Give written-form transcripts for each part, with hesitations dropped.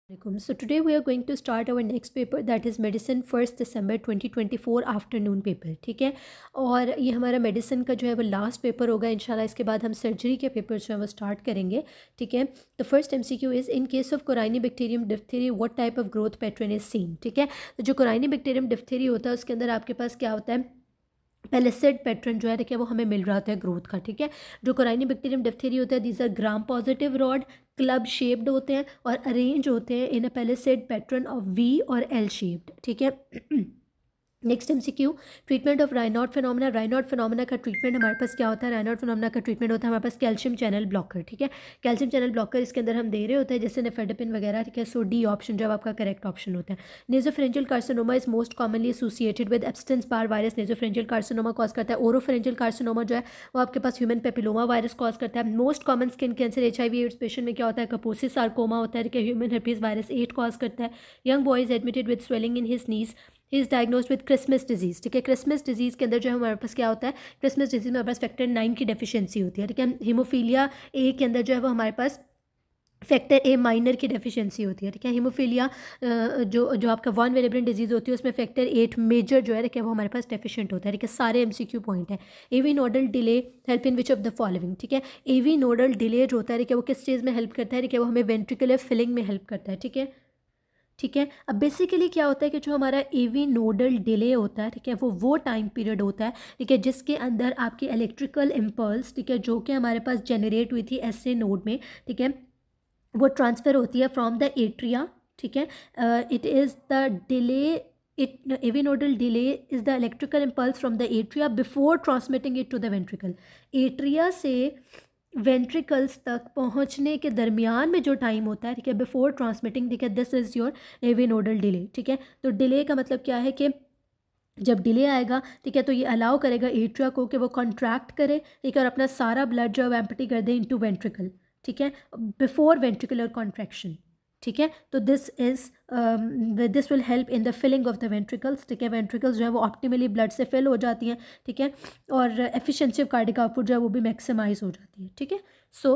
So today we are going to start our next paper, that is medicine 1 December 2024 afternoon paper. ठीक है, और ये हमारा medicine का जो है वो लास्ट पेपर होगा इंशाल्लाह. इसके बाद हम सर्जरी के पेपर जो है वो स्टार्ट करेंगे. ठीक है, तो first MCQ is in case of Corynebacterium diphtheriae what type of growth pattern is seen. ठीक है, तो जो कोराइनी बैक्टीरियम डिफ्थेरी होता है उसके अंदर आपके पास क्या होता है, पेलिसेड पैटर्न जो है देखिए वो हमें मिल रहा होता है ग्रोथ का. ठीक है, जो कोराइनी बैक्टीरियम डिफ्थेरी होता है these are gram positive rod, club shaped होते हैं और अरेंज होते हैं in a palisade pattern of V और L शेप्ड. ठीक है. Next MCQ, treatment of Raynaud phenomena. Raynaud phenomena का ट्रीटमेंट हमारे पास क्या होता है, रायनॉट फिनोमेना का ट्रीटमेंट होता है हमारे पास कैल्शियम चैनल ब्लॉकर. ठीक है, कैल्शियम चैनल ब्लॉकर इसके अंदर हम दे रहे होते हैं जैसे नेफेडापिन वगैरह. ठीक है, सो D ऑप्शन जब आपका करेक्ट ऑप्शन होता है. Nasopharyngeal carcinoma is most commonly associated with Epstein Barr virus. Nasopharyngeal carcinoma cause करता है. ओरोफेरेंजियल कार्सिनोमा जो है वो आपके पास ह्यूमन पेपिलोमा वायरस कॉज करता है. Most common skin cancer HIV AIDS patient में क्या होता है, कपोसिस सार्कोमा होता है. ह्यूमन herpes वायरस 8 कॉज करता है. Young boy is admitted with swelling in his knees. He is diagnosed with Christmas disease. ठीक है, क्रिसमस डिजीज़ के अंदर जो है हमारे पास क्या होता है, क्रिसमस डिजीज़ में हमारे पास फैक्टर 9 की डेफिशिएंसी होती है. ठीक है, हीमोफीलिया A के अंदर जो है वो हमारे पास फैक्टर A माइनर की डेफिशिएंसी होती है. ठीक है, हीमोफीलिया जो आपका वन वेरिएबल डिजीज़ होती है उसमें फैक्टर 8 मेजर जो है देखिए वो हमारे पास डेफिशिएंट होता है. ठीक है, सारे MCQ पॉइंट है. AV nodal delay help in which of the following. ठीक है, AV नोडल डिले जो होता है देखिए वो किस चीज़ में हेल्प करता है, देखिए वो हमें वेंट्रिकुलर फिलिंग में हेल्प करता है. ठीक है. ठीक है, अब बेसिकली क्या होता है कि जो हमारा AV नोडल डिले होता है, ठीक है, वो टाइम पीरियड होता है. ठीक है, जिसके अंदर आपकी इलेक्ट्रिकल इम्पल्स, ठीक है, जो कि हमारे पास जनरेट हुई थी SA नोड में, ठीक है, वो ट्रांसफ़र होती है फ्रॉम द एट्रिया. ठीक है, it is the delay AV nodal delay is the electrical impulse from the atria before transmitting it to the ventricle. Atria से वेंट्रिकल्स तक पहुंचने के दरमियान में जो टाइम होता है, ठीक है, बिफोर ट्रांसमिटिंग, ठीक है, this is your AV nodal delay. ठीक है, तो डिले का मतलब क्या है कि जब डिले आएगा, ठीक है, तो ये अलाउ करेगा एट्रिया को कि वो कॉन्ट्रैक्ट करे, ठीक है, और अपना सारा ब्लड जो है वो एम्प्टी कर दे इनटू वेंट्रिकल. ठीक है, बिफोर वेंट्रिकुलर कॉन्ट्रैक्शन. ठीक है, तो this will help in the filling of the ventricles. ठीक है, वेंट्रिकल्स जो है वो ऑप्टिमली ब्लड से फिल हो जाती हैं. ठीक है, और एफिशिएंसी ऑफ कार्डिक आउटपुट जो है वो भी मैक्सिमाइज हो जाती है. ठीक है, so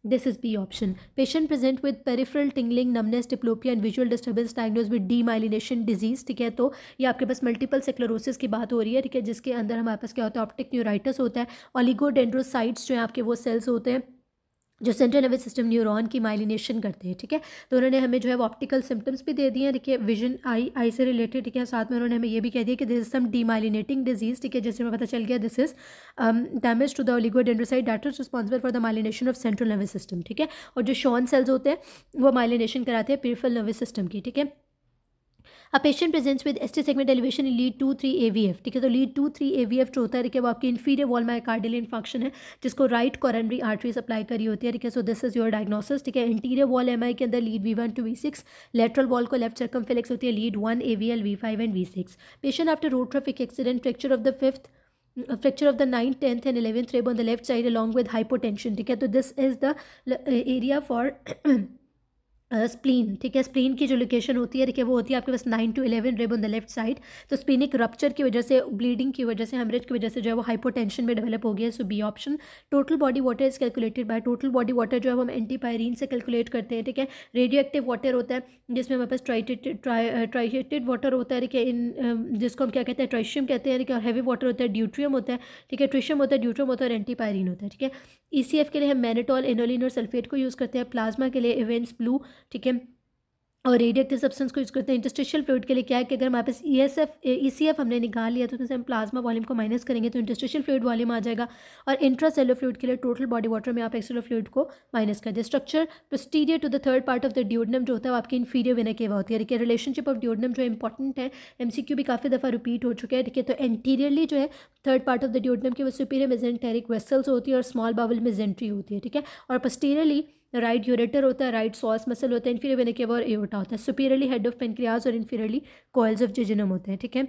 this is B option. Patient present with peripheral tingling, numbness, diplopia and visual disturbance diagnose with demyelination disease. ठीक है, तो ये आपके पास मल्टीपल स्क्लेरोसिस की बात हो रही है. ठीक है, जिसके अंदर हमारे पास क्या होता है, ऑप्टिक न्यूराइटिस होता है. ओलिगोडेंड्रोसाइट्स जो है आपके वो सेल्स होते हैं जो सेंट्रल नर्वस सिस्टम न्यूरॉन की माइलिनेशन करते हैं. ठीक है, तो उन्होंने हमें जो है वो ऑप्टिकल सिम्टम्स भी दे दिए हैं. देखिए, विजन आई से रिलेटेड. ठीक है, साथ में उन्होंने हमें ये भी कह दिया कि this is some demyelinating disease. ठीक है, जिससे हमें पता चल गया this is damage to the oligodendrocyte that is responsible for the myelination of central nervous system. ठीक है, और जो शॉन सेल्स होते हैं वो माइलिनेशन कराते हैं पेरिफेरल नर्वस सिस्टम की. ठीक है, a patient presents with ST segment elevation in lead 2-3 AVF. ठीक है, तो लीड 2-3 AVF जो होता है देखिए वो आपकी इन्फीरियर वॉल मायोकार्डियल इन्फंक्शन है जिसको राइट कोरोनरी आर्टरी सप्लाई करी होती है. ठीक है, so this is your diagnosis. ठीक है, इंटीरियर वॉल MI के अंदर lead V1 to V6, lateral wall को लेफ्ट सर्कमफ्लेक्स होती है lead 1 AVL V5 and V6. Patient after road traffic accident, fracture of the fracture of the 9th, 10th and 11th rib on the left side along with hypotension. ठीक है, तो this is the area for spleen. ठीक है, spleen की जो location होती है देखिए वो होती है आपके पास 9 to 11 rib on the left side. तो स्प्लीनिक रप्चर की वजह से, ब्लीडिंग की वजह से, हेमरेज की वजह से जो है वो हाइपोटेंशन में डेवलप हो गया. सो B option. Total body water is calculated by, total body water जो है वो हम एंटीपायरीन से कैलकुलेट करते हैं. ठीक है, रेडियो एक्टिव वाटर होता है जिसमें हमारे पास ट्राइटेटेड वाटर होता है. ठीक है, जिसको हम क्या कहते हैं, ट्राइशियम कहते हैं. ठीक है, और हैवी वाटर होता है ड्यूट्रियम होता है. ठीक है, ट्रिशियम होता है, ड्यूट्रियम होता है और एंटीपायरीन होता है. ठीक है, ECF के लिए हम मैनेटॉल, एनोलिन और सल्फेट को यूज़ करते हैं. प्लाज्मा के लिए इवेंट्स ब्लू. ठीक है, और रेडियो एक्टिव सब्सटेंस को यूज़ करते हैं. इंटरस्टिशियल फ्लूइड के लिए क्या है कि अगर हमारे पास ECF हमने निकाल लिया तो उसमें से हम प्लाज्मा वॉल्यूम को माइनस करेंगे तो इंटरस्टिशियल फ्लूइड वॉल्यूम आ जाएगा. और इंट्रासेलुलर फ्लूइड के लिए टोटल बॉडी वाटर में आप एक्सट्रा फ्लूइड को माइनस कर दें. Structure posterior to the third part of the duodenum जो होता है वो आपकी इन्फीरियर वेना केवा होती है. ठीक है, रिलेशनशिप ऑफ ड्यूडेनम जो इंपॉर्टेंट है, MCQ भी काफ़ी दफ़ा रिपीट हो चुका है. ठीक है, तो एंटीरियरली जो है third part of the duodenum की वो सुपीरियर मेजेंटेरिक वेसल्स होती है और स्मॉल बाउल मेजेंट्री होती है. ठीक है, और पोस्टीरियरली राइट यूरेटर होता है, राइट सॉस मसल होता है, इन्फीरियर वेना केवा और एओर्टा होता है. सुपीरियरली हेड ऑफ पेनक्रियाज और इन्फीरियरली कॉइल्स ऑफ जेजुनम होते हैं. ठीक है,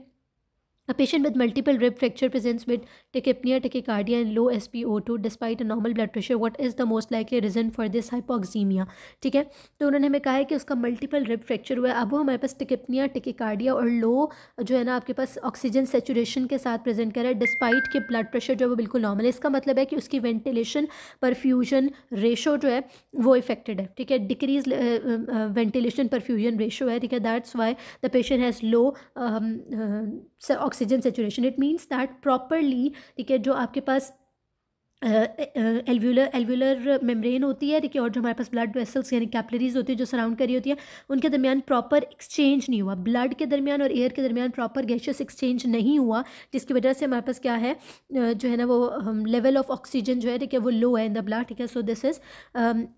A patient with multiple rib fracture presents with tachypnea, tachycardia, and low SpO2 despite a normal blood pressure. What is the most likely reason for this hypoxemia? ठीक है, तो उन्होंने हमें कहा है कि उसका मल्टीपल रिब फ्रैक्चर हुआ है। अब वो हमारे पास टिकेपनिया, टिकेकार्डिया और लो जो है ना आपके पास ऑक्सीजन सेचुरेशन के साथ प्रेजेंट कर रहा है, डिस्पाइट के ब्लड प्रेशर जो है वो बिल्कुल नॉर्मल है। इसका मतलब है कि उसकी वेंटिलेशन परफ्यूजन रेशो जो है वो इफेक्टेड है। ठीक है, डिक्रीज वेंटिलेशन परफ्यूजन रेशो है। ठीक है, that's why the patient has low oxygen saturation. It means that properly, ठीक है, जो आपके पास एल्व्यूलर मेम्ब्रेन होती है, ठीक है, और जो हमारे पास ब्लड वेसल्स यानी कैपिलरीज होती है जो सराउंड करी होती है, उनके दरमियान प्रॉपर एक्सचेंज नहीं हुआ। ब्लड के दरमियान और एयर के दरमियान प्रॉपर गैशियस एक्सचेंज नहीं हुआ, जिसकी वजह से हमारे पास क्या है जो है ना वो लेवल ऑफ ऑक्सीजन जो है, ठीक है, वो लो है इन द ब्लड। ठीक है, so this is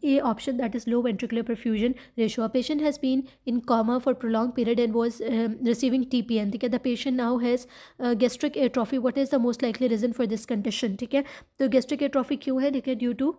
a option, that is low ventricular perfusion ratio. Patient has been in coma for prolong period and was receiving TPN। ठीक है, the patient now has gastric atrophy. What is the most likely reason for this condition? ठीक है, तो gastric atrophy क्यों है? ठीक है, due to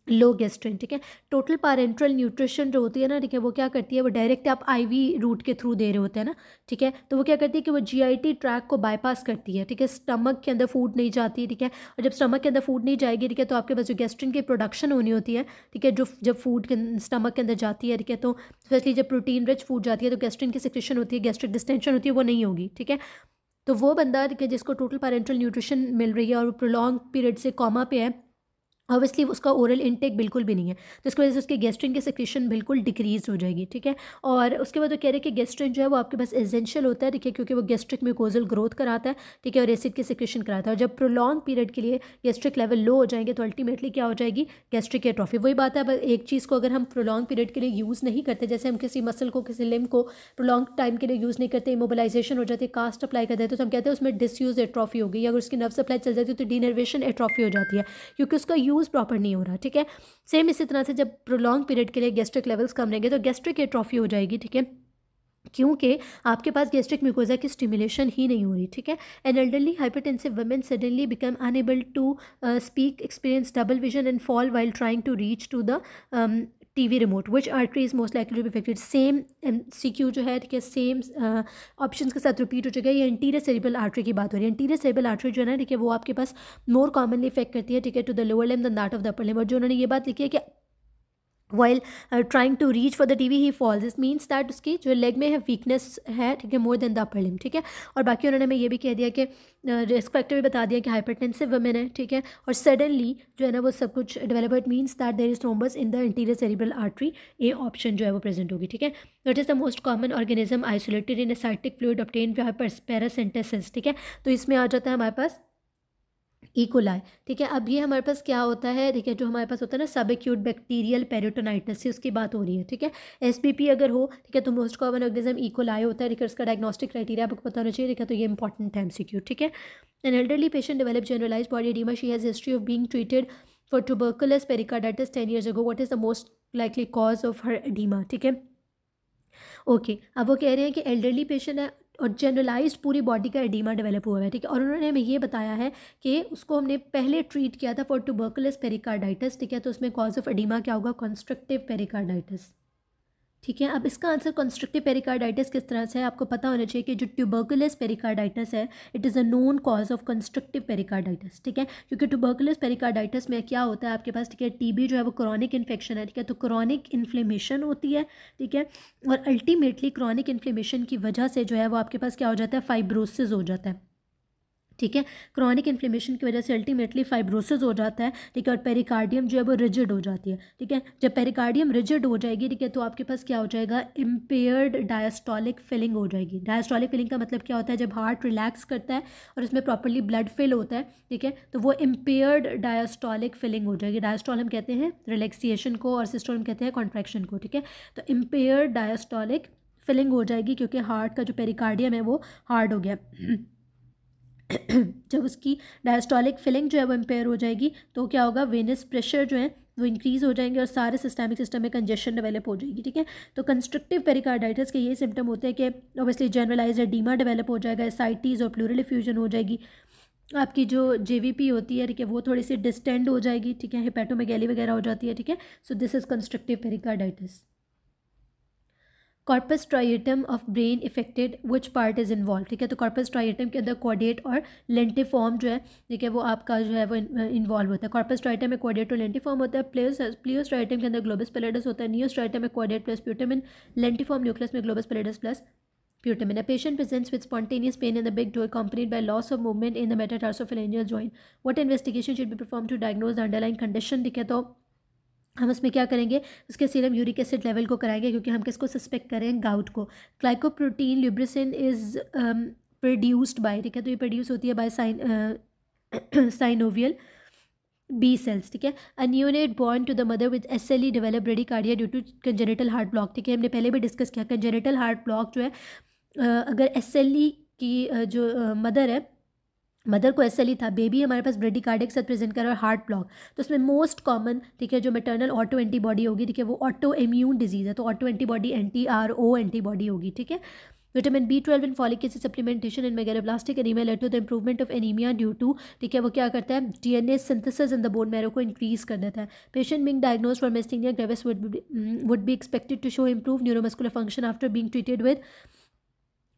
low gastrin. ठीक है, टोटल पैरेंट्रल न्यूट्रिशन जो होती है ना, ठीक है, वो क्या करती है, वो डायरेक्ट आप IV रूट के थ्रू दे रहे होते हैं ना। ठीक है, तो वो क्या करती है कि वो GIT ट्रैक को बाईपास करती है। ठीक है, स्टमक के अंदर फूड नहीं जाती। ठीक है, और जब स्टमक के अंदर फूड नहीं जाएगी, ठीक है, तो आपके पास जो गैस्ट्रिन की प्रोडक्शन होनी होती है, ठीक है, जो जब फूड के स्टमक के अंदर जाती है, ठीक है, तो स्पेशली जब प्रोटीन रिच फूड जाती है तो गैस्ट्रिन की सिक्रेशन होती है, गैस्ट्रिक डिस्टेंशन होती है, वो नहीं होगी। ठीक है, तो वो बंदा, ठीक है, जिसको टोटल पैरेंट्रल न्यूट्रिशन मिल रही है और प्रोलॉन्ग पीरियड से कॉमा पे है, ऑब्वियसली उसका ओरल इनटेक बिल्कुल भी नहीं है, तो इसकी वजह से उसके गैस्ट्रिन की सिक्रेशन बिल्कुल डिक्रीज हो जाएगी। ठीक है, और उसके बाद वो कह रहे हैं कि गैस्ट्रिन जो है वो आपके पास एसेंशियल होता है। ठीक है, क्योंकि वो गैस्ट्रिक म्यूकोजल ग्रोथ कराता है। ठीक है, और एसिड की सिक्रेशन कराता है, और जब प्रोलॉन्ग पीरियड के लिए गैस्ट्रिक लेवल लो हो जाएंगे तो अल्टीमेटली क्या हो जाएगी? Gastric atrophy. वही बात है, अब एक चीज़ को अगर हम प्रोलॉन्ग पीरियड के लिए यूज़ नहीं करते, जैसे हम किसी मसल को, किसी लिम्ब को प्रोलॉन्ग टाइम के लिए यूज़ नहीं करते, इमोबिलाइजेशन हो जाती है, कास्ट अप्लाई कर देते, तो हम कहते हैं उसमें डिसयूज एट्रोफी हो गई। अगर उसकी नर्व सप्लाई चल जाती है तो डीनर्वेशन एट्रोफी हो जाती है, क्योंकि उसका यूज़ प्रॉपर नहीं हो रहा। ठीक है, सेम इसी तरह से जब प्रोलॉन्ग पीरियड के लिए गैस्ट्रिक लेवल्स कम रहेंगे तो गैस्ट्रिक एट्रोफी हो जाएगी। ठीक है, क्योंकि आपके पास गैस्ट्रिक म्यूकोजा की स्टिमुलेशन ही नहीं हो रही। ठीक है, an elderly hypertensive women suddenly become unable to speak, experience double vision and fall while trying to reach to the TV remote. Which artery is most likely to be affected? Same MCQ जो है, ठीक है, same options के साथ repeat हो चुका है। ये एंटीरियर सेरिब्रल आर्टरी की बात हो रही है। एंटीरियर सेरिब्रल आर्टरी जो है ना, ठीक है, वो आपके पास मोर कॉमनली इफेक्ट करती है, ठीक है, to the lower limb then that of the upper limb. और जो उन्होंने ये बात लिखी है कि while trying to reach for the TV he falls, this means that उसकी जो लेग में है वीकनेस है, ठीक है, more than the upper limb. ठीक है, और बाकी उन्होंने हमें ये भी कह दिया कि रिस्क फैक्टर भी बता दिया कि हाइपरटेंसिव वुमेन है। ठीक है, और सडनली जो है ना वो सब कुछ develop, it means that there is thrombus in the interior cerebral artery. A option जो है वो प्रेजेंट होगी। ठीक है, what is the most common organism isolated in ascitic fluid obtained by paracentesis? ठीक है, तो इसमें आ जाता है हमारे पास इकोलाई। ठीक है, अब ये हमारे पास क्या होता है, ठीक है, जो हमारे पास होता है ना सब एक्यूट बैक्टीरियल पेरिटोनाइटिस से उसकी बात हो रही है। ठीक है, SBP अगर हो, ठीक है, तो मोस्ट कॉमन ऑर्गेनिज्म इकोलाई होता है। ठीक है, उसका डायग्नोस्टिक क्राइटेरिया आपको पता होना चाहिए। ठीक है, तो ये इंपॉर्टेंट है MCQ। ठीक है, an elderly patient develop generalize body oedema, she has history of being treated for tuberculous pericarditis 10 years ago. What is the most likely cause of her oedema? ठीक है, ओके, अब वो कह रहे हैं कि एल्डरली पेशेंट है और जनरलाइज्ड पूरी बॉडी का एडीमा डेवलप हुआ है। ठीक है, और उन्होंने हमें ये बताया है कि उसको हमने पहले ट्रीट किया था फॉर ट्यूबरकुलस पेरिकार्डाइटिस। ठीक है, तो उसमें कॉज ऑफ एडीमा क्या होगा? Constructive pericarditis. ठीक है, अब इसका आंसर कंस्ट्रक्टिव पेरिकार्डाइटिस किस तरह से है आपको पता होना चाहिए कि जो ट्यूबरकुलस पेरिकार्डाइटिस है, it is a known cause of constructive pericarditis. ठीक है, क्योंकि ट्यूबरकुलस पेरिकार्डाइटिस में क्या होता है आपके पास, ठीक है, TB जो है वो क्रॉनिक इन्फेक्शन है। ठीक है, तो क्रॉनिक इन्फ्लेमेशन होती है। ठीक है, और अल्टीमेटली क्रॉनिक इन्फ्लेमेशन की वजह से जो है वो आपके पास क्या हो जाता है? फाइब्रोसिस हो जाता है। ठीक है, क्रॉनिक इन्फ्लेमेशन की वजह से अल्टीमेटली फाइब्रोसिस हो जाता है। ठीक है, और पेरिकार्डियम जो है वो रिजिड हो जाती है। ठीक है, जब पेरिकार्डियम रिजिड हो जाएगी, ठीक है, तो आपके पास क्या हो जाएगा? इम्पेयर्ड डायस्टोलिक फिलिंग हो जाएगी। डायस्टोलिक फिलिंग का मतलब क्या होता है? जब हार्ट रिलैक्स करता है और उसमें प्रॉपरली ब्लड फिल होता है, ठीक है, तो वो इम्पेयर्ड डायस्टोलिक फिलिंग हो जाएगी। डायस्टोल हम कहते हैं रिलैक्सिएशन को और सिस्टोल हम कहते हैं कॉन्ट्रैक्शन को। ठीक है, तो इम्पेयर्ड डायस्टोलिक फिलिंग हो जाएगी क्योंकि हार्ट का जो पेरिकार्डियम है वो हार्ड हो गया। जब उसकी डायस्टोलिक फिलिंग जो है वो इम्पेयर हो जाएगी तो क्या होगा? वेनस प्रेशर जो है वो इंक्रीज़ हो जाएंगे और सारे सिस्टमिक सिस्टम में कंजेशन डेवलप हो जाएगी। ठीक है, तो कंस्ट्रक्टिव पेरिकार्डाइटिस के ये सिम्टम होते हैं कि ऑब्वियसली जनरलाइज एडीमा डेवलप हो जाएगा, एसाइटीज़ और प्लूरल इफ्यूजन हो जाएगी, आपकी जो JVP होती है, ठीक है, वो थोड़ी सी डिस्टेंड हो जाएगी। ठीक है, हेपेटोमेगैली वगैरह हो जाती है। ठीक है, so this is constrictive pericarditis. Corpus striatum of brain affected which part is involve, ठीक है। तो कॉर्पस ट्राइएटम के अंदर क्वाड्रेट और लेंटिफॉर्म जो है, ठीक है, वो आपका जो है वो इन्वॉल्व होता है। कॉर्पस ट्राइएटम में क्वाड्रेट और लेंटिफॉर्म होता है। प्लियो स्ट्राइएटम के अंदर ग्लोबस पैलेडिस होता है। नियो स्ट्राइएटम में caudate plus putamen, lentiform nucleus में globus pallidus plus putamen. A patient presents with spontaneous pain in the big toe accompanied by loss of movement in the metatarsophalangeal joint. What investigation should be performed to diagnose the underlying condition? ठीक है, तो हम उसमें क्या करेंगे, उसके serum uric acid level को कराएंगे, क्योंकि हम किसको सस्पेक्ट करें, गाउट को। ग्लाइकोप्रोटीन ल्यूब्रिसिन इज प्रोड्यूस्ड बाय, ठीक है, तो ये प्रोड्यूस होती है बाय साइनोवियल बी सेल्स, ठीक है। A neonate born to the mother with SLE develop bradycardia due to congenital heart block, ठीक है, हमने पहले भी डिस्कस किया। कंजेनिटल हार्ट ब्लॉक जो है, अगर SLE की जो मदर है, मदर को SLE था, बेबी हमारे पास ब्रेडिकार्डिक साथ प्रेजेंट कर रहा है हार्ट ब्लॉक, तो उसमें मोस्ट कॉमन, ठीक है, जो मैटरनल ऑटो एंटीबॉडी होगी, ठीक है, वो ऑटो इम्यून डिजीज़ है, तो ऑटो एंटीबॉडी NTRO एंटीबॉडी होगी, ठीक है। Vitamin B12 and folic acid supplementation in megaloblastic anaemia led to the improvement of anaemia due to, ठीक है, वो क्या करता है, DNA synthesis in the bone marrow को इंक्रीज कर देता है। Patient being diagnosed for myasthenia gravis would be expected to show improve neuromuscular function after being treated with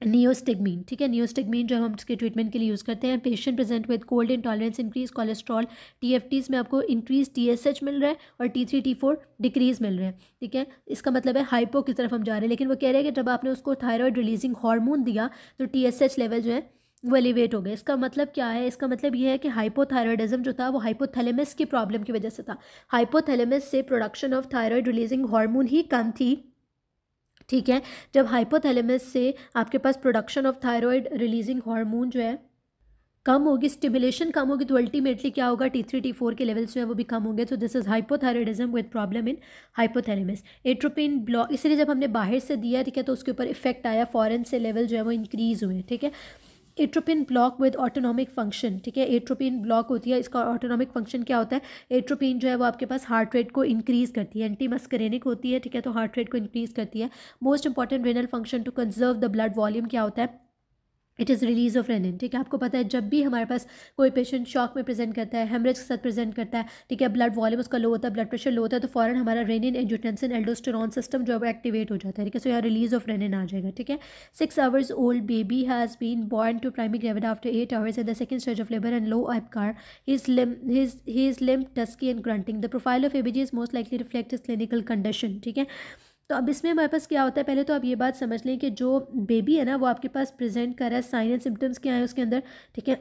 neostigmine, ठीक है। नियोस्टिग्मीन जो हम इसके ट्रीटमेंट के लिए यूज़ करते हैं। Patient present with cold intolerance, increase cholesterol, TFTs में आपको इंक्रीज TSH मिल रहा है और T3 T4 डिक्रीज मिल रहे हैं, ठीक है। इसका मतलब है हाइपो की तरफ हम जा रहे हैं, लेकिन वो कह रहे हैं कि जब आपने उसको थायराइड रिलीजिंग हार्मोन दिया तो TSH लेवल जो है वो एलिवेट हो गए। इसका मतलब क्या है, इसका मतलब ये है कि हाइपोथायरॉयडिज्म जो था वो हाइपोथैलेमस की प्रॉब्लम की वजह से था। हाइपोथैलेमस से production of thyroid releasing hormone ही कम थी, ठीक है। जब हाइपोथैलेमस से आपके पास production of thyroid releasing hormone जो है कम होगी, स्टिमुलेशन कम होगी, तो अल्टीमेटली क्या होगा, T3 T4 के लेवल्स जो है वो भी कम होंगे। तो this is hypothyroidism with problem in hypothalamus. Atropine block, इसलिए जब हमने बाहर से दिया, ठीक है, तो उसके ऊपर इफेक्ट आया, फॉरेन से लेवल जो है वो इंक्रीज हुए, ठीक है। Atropine block with autonomic function, ठीक है, एट्रोपिन ब्लॉक होती है, इसका ऑटोनॉमिक फंक्शन क्या होता है, एट्रोपिन जो है वो आपके पास हार्ट रेट को इंक्रीज करती है, एंटी मस्करेनिक होती है, ठीक है, तो हार्ट रेट को इंक्रीज करती है। Most important renal function to conserve the blood volume क्या होता है, it is release of renin, ठीक है। आपको पता है जब भी हमारे पास कोई पेशेंट शॉक में प्रेजेंट करता है, हेमरेज के साथ प्रेजेंट करता है, ठीक है, ब्लड वॉल्यूम उसका लो होता है, ब्लड प्रेशर लो होता है, तो फॉरन हमारा रेनिन, एंजियोटेंसिन, एल्डोस्टेरॉन सिस्टम जो है वो एक्टिवेट हो जाता है, ठीक है। सो यहाँ रिलीज ऑफ रेनिन आ जाएगा, ठीक है। 6 hours old baby has been born to primary gravid after 8 hours in the second stage of labor and low APGAR. He is limp, dusky and grunting. The profile of ABG is most likely reflect his clinical condition, ठीक है। तो अब इसमें हमारे पास क्या होता है, पहले तो आप ये बात समझ लें कि जो बेबी है ना वो आपके पास प्रेजेंट कर रहा है, साइन एंड सिम्टम्स क्या है उसके अंदर, ठीक है,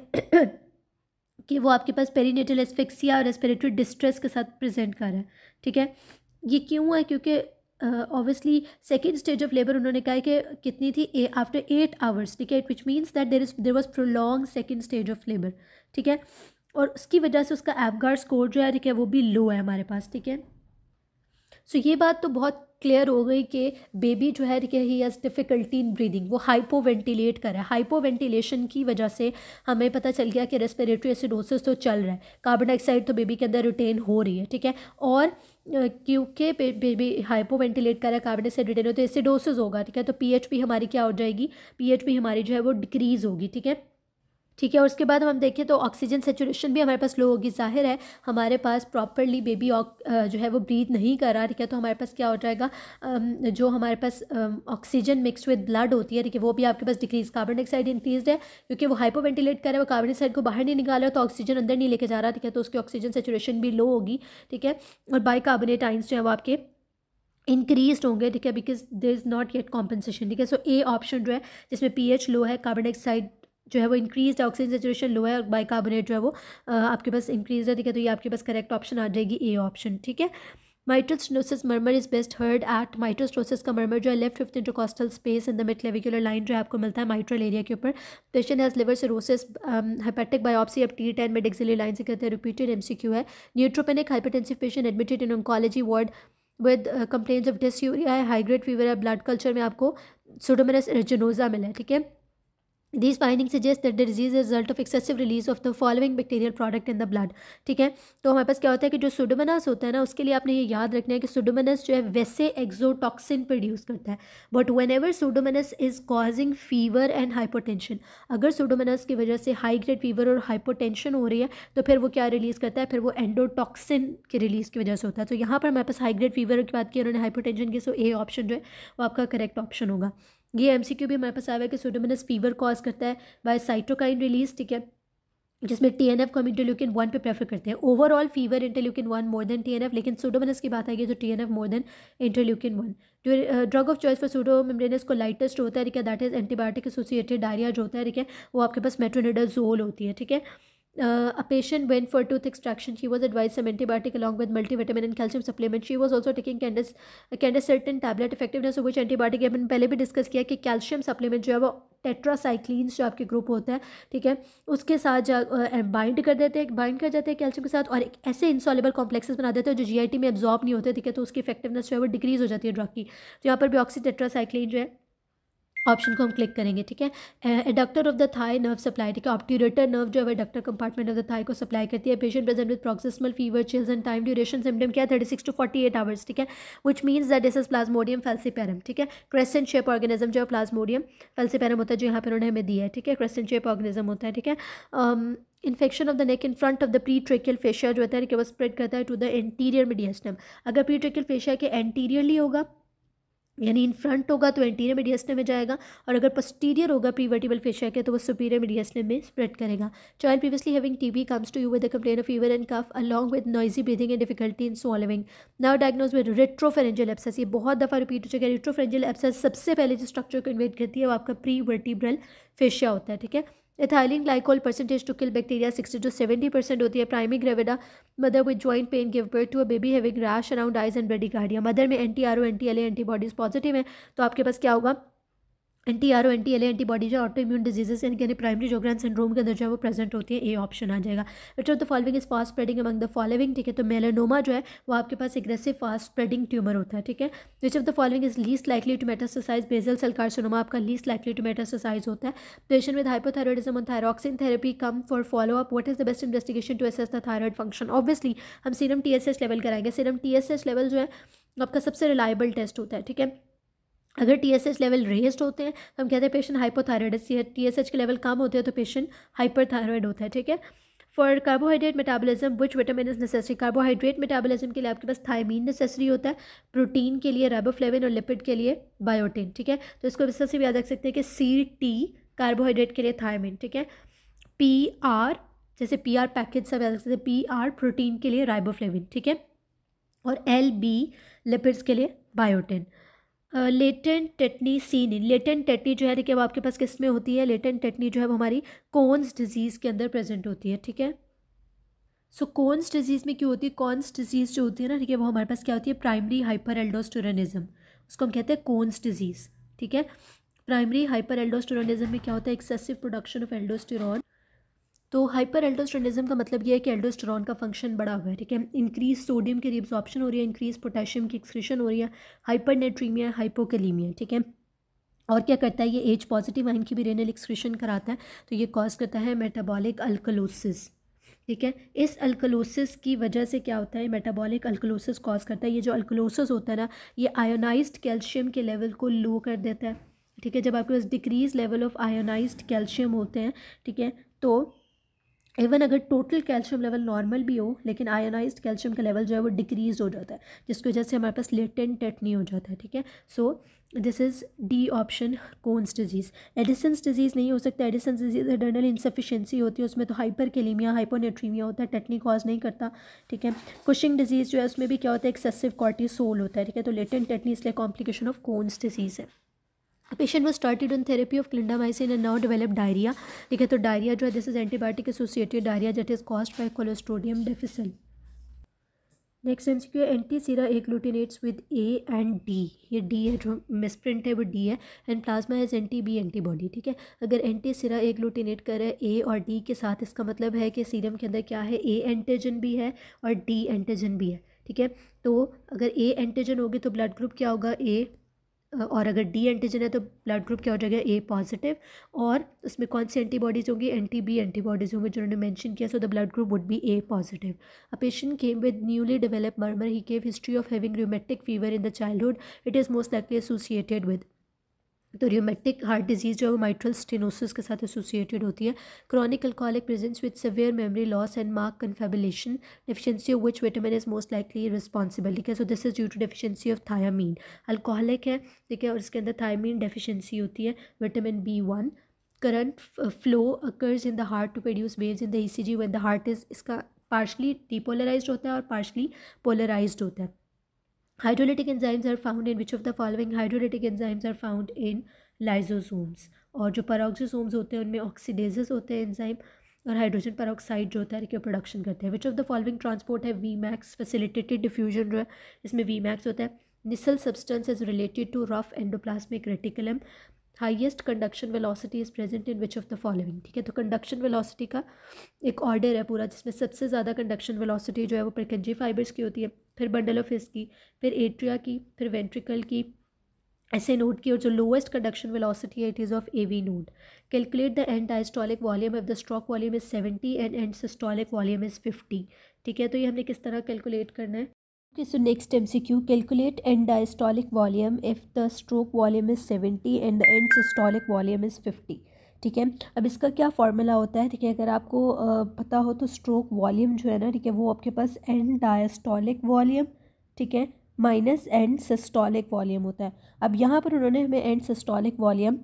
कि वो आपके पास पेरीनेटल एस्फिक्सिया और रेस्पिरेटरी डिस्ट्रेस के साथ प्रेजेंट कर रहा है, ठीक है। ये क्यों है, क्योंकि obviously second stage of labour उन्होंने कहा है कि कितनी थी, आफ्टर 8 hours, ठीक है, which means that there was prolong second stage of labour, ठीक है, और उसकी वजह से उसका APGAR स्कोर जो है, ठीक है, वो भी लो है हमारे पास, ठीक है। सो ये बात तो बहुत क्लियर हो गई कि बेबी जो है, ठीक है, he has difficulty in breathing, वो हाइपोवेंटिलेट कर रहा है। हाइपोवेंटिलेशन की वजह से हमें पता चल गया कि रेस्पिरेटरी एसिडोसिस तो चल रहा है, कार्बन डाइऑक्साइड तो बेबी के अंदर रिटेन हो रही है, ठीक है, और क्योंकि बेबी हाइपोवेंटिलेट कर रहा है, कार्बन डाइऑक्साइड रिटेन हो, तो एसिडोसिस होगा, ठीक है, तो pH भी हमारी क्या हो जाएगी, pH भी हमारी जो है वो डिक्रीज़ होगी, ठीक है, ठीक है। और उसके बाद हम देखें तो ऑक्सीजन सेचुरेशन भी हमारे पास लो होगी, जाहिर है हमारे पास प्रॉपरली बेबी जो है वो ब्रीथ नहीं कर रहा, ठीक है, तो हमारे पास क्या हो जाएगा, जो हमारे पास ऑक्सीजन मिक्स विद ब्लड होती है, ठीक है, वो भी आपके पास डिक्रीज, कार्बन डाइऑक्साइड इंक्रीज है क्योंकि वो हाइपोवेंटिलेट कर रहा है, वो कार्बन डाइऑक्साइड को बाहर नहीं निकाल रहा, तो ऑक्सीजन अंदर नहीं लेके जा रहा, ठीक है, तो उसकी ऑक्सीजन सेचुरेशन भी लो होगी, ठीक है, और बाइकार्बोनेट आयंस जो है वो आपके इंक्रीज होंगे, ठीक है, because there is not yet compensation, ठीक है। सो ए ऑप्शन जो है जिसमें pH लो है, कार्बन डाइऑक्साइड जो है वो इंक्रीज है, ऑक्सीजन सेचुरेशन लो है, और बाइकार्बोनेट जो है वो आपके पास इंक्रीज है, ठीक है, तो ये आपके पास करेक्ट ऑप्शन आ जाएगी ए ऑप्शन, ठीक है। Mitral stenosis murmur is best heard at, mitral stenosis का मर्मर जो है left fifth intercostal space in the mid clavicular line जो है आपको मिलता है माइट्रल एरिया के ऊपर। Patient has liver cirrhosis, hepatic biopsy अब T10 में एक्सिलरी लाइन से कहते हैं, रिपीटेड MCQ है। Neutropenic hypertensive patient admitted in oncology ward with complaints of dysuria है, हाई ग्रेड फीवर है, ब्लड कल्चर में आपको सुडोमोनास एरिजिनोसा मिला है, ठीक है। These findings suggest that the disease is a result of excessive release of the following bacterial product in the blood। ठीक है, तो हमारे पास क्या होता है कि जो सुडोमोनास होता है ना, उसके लिए आपने ये याद रखना है कि सुडोमोनास जो है वैसे एक्सोटॉक्सिन प्रोड्यूस करता है, but when ever Pseudomonas is causing fever and hypotension, अगर सुडोमोनास की वजह से हाई ग्रेड फीवर और हाइपोटेंशन हो रही है तो फिर वो क्या रिलीज़ करता है, फिर वो एंडोटॉक्सिन के रिलीज़ की वजह से होता है। तो यहाँ पर हमारे पास हाई ग्रेड फीवर की बात की, उन्होंने हाइपोटेंशन की, सो ए ऑप्शन जो है वो आपका करेक्ट ऑप्शन होगा। ये एमसीक्यू भी हमारे पास आया है कि सुडोमोनास फीवर कॉज करता है बाय साइटोकाइन रिलीज, ठीक है, जिसमें टीएनएफ को हम इंटरल्यूकिन 1 पे प्रेफर करते हैं। Overall fever interleukin 1 more than TNF, लेकिन सुडोमोनास की बात आएगी तो टीएनएफ मोर देन इंटरल्यूकिन 1। जो drug of choice for pseudomembranous colitis होता है, ठीक है, that is antibiotic associated diarrhoea जो होता है, ठीक है, वो आपके पास मेट्रोनिडाजोल होती है। ठीक है, a patient went for tooth extraction. She was advised some antibiotic along with multivitamin and calcium supplement. She was also taking certain tablet effectiveness of which antibiotic अपन पहले भी डिस्कस किया कि कैल्शियम सप्लीमेंट जो है वो टेट्रासाइक्लिन्स जो आपके group होता है, ठीक है, उसके साथ बाइंड कर जाते हैं कैल्शियम के साथ, और एक ऐसे इंसॉल्युबल कॉम्प्लेक्सेस बना देते हैं जो जीआईटी में एब्जॉर्ब नहीं होते, ठीक है, तो उसकी इफेक्टिवनेस जो है वो डिक्रीज हो जाती है ड्रग की। तो यहाँ पर भी ऑक्सी टेट्रासाइक्लिन जो है ऑप्शन को हम क्लिक करेंगे। ठीक है, adductor of the thigh nerve supply, ठीक है, ऑब्ट्यूरेटर नर्व जो है adductor compartment of the thigh को सप्लाई करती है। Patient present with proximal fever, chills and time duration symptom क्या है 36 to 48 आवर्स, ठीक है, which means that this is plasmodium falciparum. ठीक है, क्रेसेंट शेप ऑर्गेनिज्म जो है प्लाज्मोडियम फैल्सिपेरम होता है, जो यहाँ पर उन्होंने हमें दिया है। ठीक है, क्रेसेंट शेप ऑर्गेनिज्म होता है। ठीक है, infection of the neck in front of the pre tracheal fascia जो होता है कि वो स्प्रेड करता है टू द एंटीरियर मीडियस्टम। अगर प्री ट्रेकियल फेशिया के एंटीरियरली होगा यानी इन फ्रंट होगा तो एंटीरियर मीडियस्टम में जाएगा, और अगर पोस्टीरियर होगा प्रीवर्टिबल फेशिया के तो वो सुपीरियर मीडियस्टम में स्प्रेड करेगा। Child previously having TB comes to you with the complain of fever and cough along with noisy breathing and difficulty in swallowing, now diagnose with retropharyngeal abscess. ये बहुत दफ़ा repeat हो चुका है। रेट्रोफेरेंजियल एब्सेस सबसे पहले जो स्ट्रक्चर को इन्वेट करती है वो आपका प्री वर्टिब्रल फेशिया होता है। ठीक है, ethylene glycol percentage to kill bacteria 60 to 70% होती है। Primary gravida mother with joint pain give birth to a baby having rash around eyes and bradycardia. Mother में anti R O anti L A antibodies positive है, तो आपके पास क्या होगा, anti R O anti L A antibody जो auto immune diseases यानी primary Sjogren syndrome के अंदर जो है वो प्रेजेंट होती है। ए ऑप्शन आ जाएगा। Which of the following is fast spreading among the following, ठीक है, तो मेलानोमा जो है वो आपके पास एग्रेसिव फास्ट स्प्रेडिंग ट्यूमर होता है। ठीक है, which of the following is least likely to metastasize, basal cell carcinoma आपका लीस्ट लाइकली टू मेटास्टेसाइज होता है। Patient with hypothyroidism on thyroxine therapy come for follow up, what is the best investigation to assess the thyroid function. Obviously हम serum TSH level कराएंगे। Serum TSH level जो है आपका सबसे reliable test होता है। ठीक है, अगर टीएसएच लेवल रेस्ड होते हैं तो हम कहते हैं पेशेंट हाइपोथायरॉइड है, टीएसएच के लेवल कम होते हैं तो पेशेंट हाइपरथायरॉइड होता है। ठीक है, for carbohydrate metabolism which vitamin is necessary, carbohydrate metabolism के लिए आपके पास थायमीन नेसेसरी होता है, प्रोटीन के लिए राइबोफ्लेविन और लिपिड के लिए बायोटिन। ठीक है, तो इसको इस तरह से भी याद रख सकते हैं कि सी कार्बोहाइड्रेट के लिए थायमीन, ठीक है, पी आर जैसे पी आर पैकेज सब याद रख सकते हैं, पी आर प्रोटीन के लिए राइबोफ्लेविन, ठीक है, और एल बी लिपिड्स के लिए biotin. Latent tetani seen in, latent tetani जो है देखिए वो आपके पास किस में होती है, लेटेंट टेटनी जो है वो हमारी कोन्स डिजीज़ के अंदर प्रेजेंट होती है। ठीक है, सो कोन्स डिजीज़ में क्यों होती है, कोन्स डिजीज़ जो होती है ना, ठीक है, वो हमारे पास क्या होती है, प्राइमरी हाइपर एल्डोस्टेरोनिज्म, उसको हम कहते हैं कोन्स डिजीज़। ठीक है, प्राइमरी हाइपर एल्डोस्टेरोनिज्म में क्या होता है, एक्सेसिव प्रोडक्शन ऑफ एल्डोस्टेरॉन। तो हाइपर एल्डोस्टेरोनिज्म का मतलब ये है कि एल्डोस्टेरॉन का फंक्शन बढ़ा हुआ है। ठीक है, इंक्रीज सोडियम की रिब्जॉर्प्शन हो रही है, इंक्रीज पोटेशियम की एक्सक्रीशन हो रही है, हाइपरनेट्रीमिया, हाइपोकैलीमिया। ठीक है, और क्या करता है ये, एच पॉजिटिव आइन की भी रेनल एक्सक्रीशन कराता है, तो ये कॉज करता है मेटाबॉलिक अल्कलोसिस। ठीक है, इस अल्कलोसिस की वजह से क्या होता है, मेटाबॉलिक अल्कलोसिस कॉज करता है। ये जो अल्कलोसिस होता है ना, ये आयोनाइज्ड कैल्शियम के लेवल को लो कर देता है। ठीक है, जब आपके पास decrease level of ionised calcium होते हैं, ठीक है, तो इवन अगर टोटल कैल्शियम लेवल नॉर्मल भी हो लेकिन आयोनाइज्ड कैल्शियम का लेवल जो है वो डिक्रीज हो जाता है, जिसकी वजह से हमारे पास लेटेंट टेटनी हो जाता है। ठीक है, so this is D option, Crohn's disease. Addison's disease नहीं हो सकता, एडिसन्स डिजीज़ एडर्नल इंसफिशिएंसी होती है, उसमें तो हाइपरकैलीमिया, हाइपोनेट्रीमिया होता है, टेटनी कॉज नहीं करता। ठीक है, कुशिंग डिजीज़ जो है उसमें भी क्या होता है, एक्सेसिव कॉर्टिसोल होता है। ठीक है, तो लेटेंट टेटनी इसलिए कॉम्प्लिकेशन ऑफ कोन्स डिजीज़ है। Patient was started on therapy of clindamycin and now developed diarrhea। ठीक है, तो डायरिया जो है this is antibiotic associated diarrhoea that is caused by Clostridium difficile. Next MCQ, anti sera agglutinates with A and D, ये D है जो misprint है वो डी है, and plasma has anti B antibody. ठीक है, अगर एंटी सीरा एग्लूटिनेट करे ए और डी के साथ, इसका मतलब है कि सीरम के अंदर क्या है, ए एंटीजन भी है और डी एंटीजन भी है। ठीक है, तो अगर ए एंटीजन होगी तो ब्लड ग्रुप क्या होगा, ए और अगर डी एंटीजन है तो ब्लड ग्रुप क्या हो जाएगा, ए पॉजिटिव। और उसमें कौन सी एंटीबॉडीज़ होंगी, एंटी बी एंटीबॉडीज़ होंगी जिन्होंने मेंशन किया, so the blood group would be A positive. A patient came with newly developed murmur, he gave history of having rheumatic fever in the childhood, it is most likely associated with. तो rheumatic heart disease जो है वो mitral stenosis के साथ associated होती है। Chronic alcoholic presents with severe memory loss and mark confabulation, deficiency of which vitamin is most likely responsible, ठीक है। So this is due to deficiency of thiamine. Alcoholic है, ठीक है, और इसके अंदर थायामीन डेफिशिएंसी होती है, vitamin B1। Current flow occurs in the heart to produce waves in the ECG when the heart is, इसका पार्शली डीपोलराइज्ड होता है और पार्शली पोलराइज्ड होता है। Hydrolytic enzymes are found in which of the following? Hydrolytic enzymes are found in lysosomes। और जो peroxisomes होते हैं उनमें ऑक्सीडेजेस होते हैं एंजाइम, और हाइड्रोजन पेरोक्साइड जो होता है कि प्रोडक्शन करते हैं। Which of the following transport है Vmax फैसिलिटेटेड डिफ्यूजन जो है इसमें Vmax होता है। Nissl substance is related to rough endoplasmic reticulum. Highest conduction velocity is present in which of the following, ठीक है। तो कंडक्शन वेलोसिटी का एक ऑर्डर है पूरा, जिसमें सबसे ज़्यादा कंडक्शन वेलोसिटी जो है वो प्रेकेंजी फाइबर्स की होती है, फिर बंडल ऑफ हिस की, फिर एट्रिया की, फिर वेंट्रिकल की, ऐसे नोड की, और जो लोएस्ट कंडक्शन वेलोसिटी है it is of AV node. Calculate the end diastolic volume of the stroke volume is 70 and and systolic volume is 50, ठीक है। तो ये हमने किस तरह कैलकुलेट करना है। Okay, so next MCQ, calculate end diastolic volume if the stroke volume is 70 and the end systolic volume is 50, ठीक है। अब इसका क्या फार्मूला होता है, ठीक है, अगर आपको पता हो तो स्ट्रोक वॉल्यूम जो है ना, ठीक है, वो आपके पास एंड डायस्टोलिक वॉल्यूम, ठीक है, माइनस एंड सिस्टोलिक वॉल्यूम होता है। अब यहाँ पर उन्होंने हमें एंड सिस्टोलिक वॉल्यूम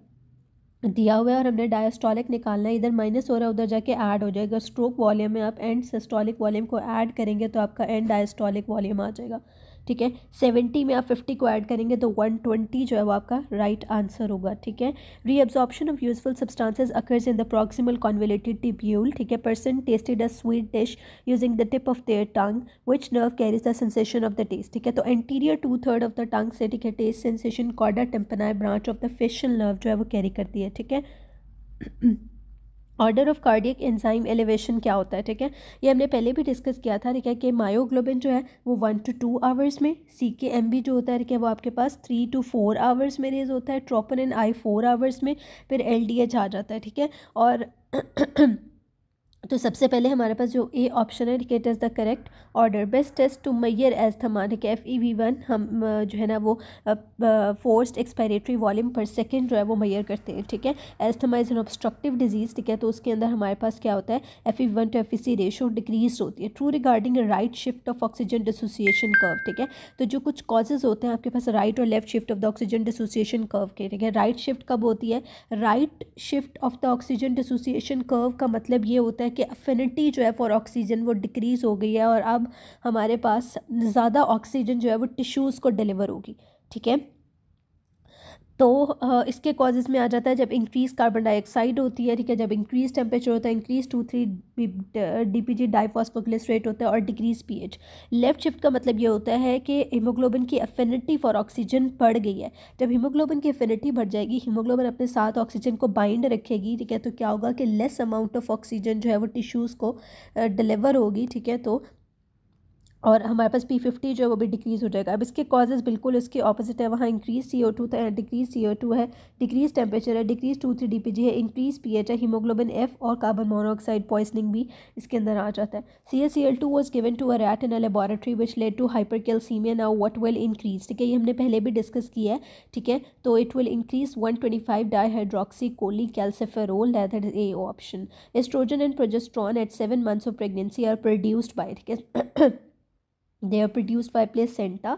दिया हुआ है और हमने डायस्टोलिक निकालना है, इधर माइनस हो रहा है उधर जाके ऐड हो जाएगा। स्ट्रोक वॉल्यूम में आप एंड सिस्टोलिक वॉल्यूम को ऐड करेंगे तो आपका एंड डायस्टोलिक वॉल्यूम आ जाएगा, ठीक है। 70 में आप 50 को ऐड करेंगे तो 120 जो है वो आपका राइट आंसर होगा, ठीक है। Reabsorption of useful substances occurs in the proximal convoluted tubule, ठीक है। Person tested a sweet dish using the tip of their tongue, which nerve carries the sensation of the taste, ठीक है। तो anterior 2/3 of the tongue से, ठीक है, taste sensation chorda tympani branch of the facial nerve जो है वो carry करती है, ठीक है। Order of cardiac enzyme elevation क्या होता है, ठीक है, ये हमने पहले भी डिस्कस किया था, ठीक है, कि मायोग्लोबिन जो है वो 1 to 2 आवर्स में, CKMB जो होता है, ठीक है, वो आपके पास 3 to 4 आवर्स में रेज होता है, ट्रोपोनिन I 4 आवर्स में, फिर LDH आ जाता है, ठीक है। और तो सबसे पहले हमारे पास जो ए ऑप्शन है, ठीक है, it is the correct order. Best test to measure asthma, ठीक है, FEV1 हम जो है ना वो forced expiratory volume per second जो है वो मैयर करते हैं, ठीक है। Asthma is an obstructive disease, ठीक है, तो उसके अंदर हमारे पास क्या होता है, FEV1 to FVC ratio decrease होती है। True regarding right shift of oxygen dissociation curve, ठीक है, तो जो कुछ कॉजेज होते हैं आपके पास राइट और left shift of the oxygen dissociation curve के, ठीक है। राइट शिफ्ट कब होती है, right shift of the oxygen dissociation curve का मतलब ये होता है कि अफिनिटी जो है फॉर ऑक्सीजन वो डिक्रीज़ हो गई है और अब हमारे पास ज़्यादा ऑक्सीजन जो है वो टिश्यूज़ को डिलीवर होगी, ठीक है। तो इसके कॉजेज़ में आ जाता है जब इंक्रीज़ कार्बन डाइऑक्साइड होती है, ठीक है, जब इंक्रीज़ टेम्परेचर होता है, इंक्रीज़ 2,3 DPG डाइफॉस्फोग्लिसरेट होता है, और डिक्रीज़ pH। लेफ्ट शिफ्ट का मतलब ये होता है कि हीमोग्लोबिन की एफिनिटी फॉर ऑक्सीजन बढ़ गई है। जब हीमोग्लोबिन की एफिनिटी बढ़ जाएगी, हीमोग्लोबिन अपने साथ ऑक्सीजन को बाइंड रखेगी, ठीक है, तो क्या होगा कि लेस अमाउंट ऑफ ऑक्सीजन जो है वो टिश्यूज़ को डिलीवर होगी, ठीक है। तो और हमारे पास P50 जो है वो भी डिक्रीज़ हो जाएगा। अब इसके कॉजेज़ बिल्कुल इसके ऑपोजिट है, वहाँ इंक्रीज CO2 था, डिक्रीज CO2 है, डिक्रीज टेम्परेचर है, डिक्रीज 2,3 DPG है, इंक्रीज pH है, हीमोग्लोबिन F और कार्बन मोनोऑक्साइड पॉइजनिंग भी इसके अंदर आ जाता है। CaCl2 was given to a rat in a laboratory which led to hypercalcaemia, now what will increase, ठीक है, ये हमने पहले भी डिस्कस किया है, ठीक है। तो it will increase 125 dihydroxy cholecalciferol, that is a option. Oestrogen and progesterone at 7 months of pregnancy are produced by, ठीक है, they are produced by placenta.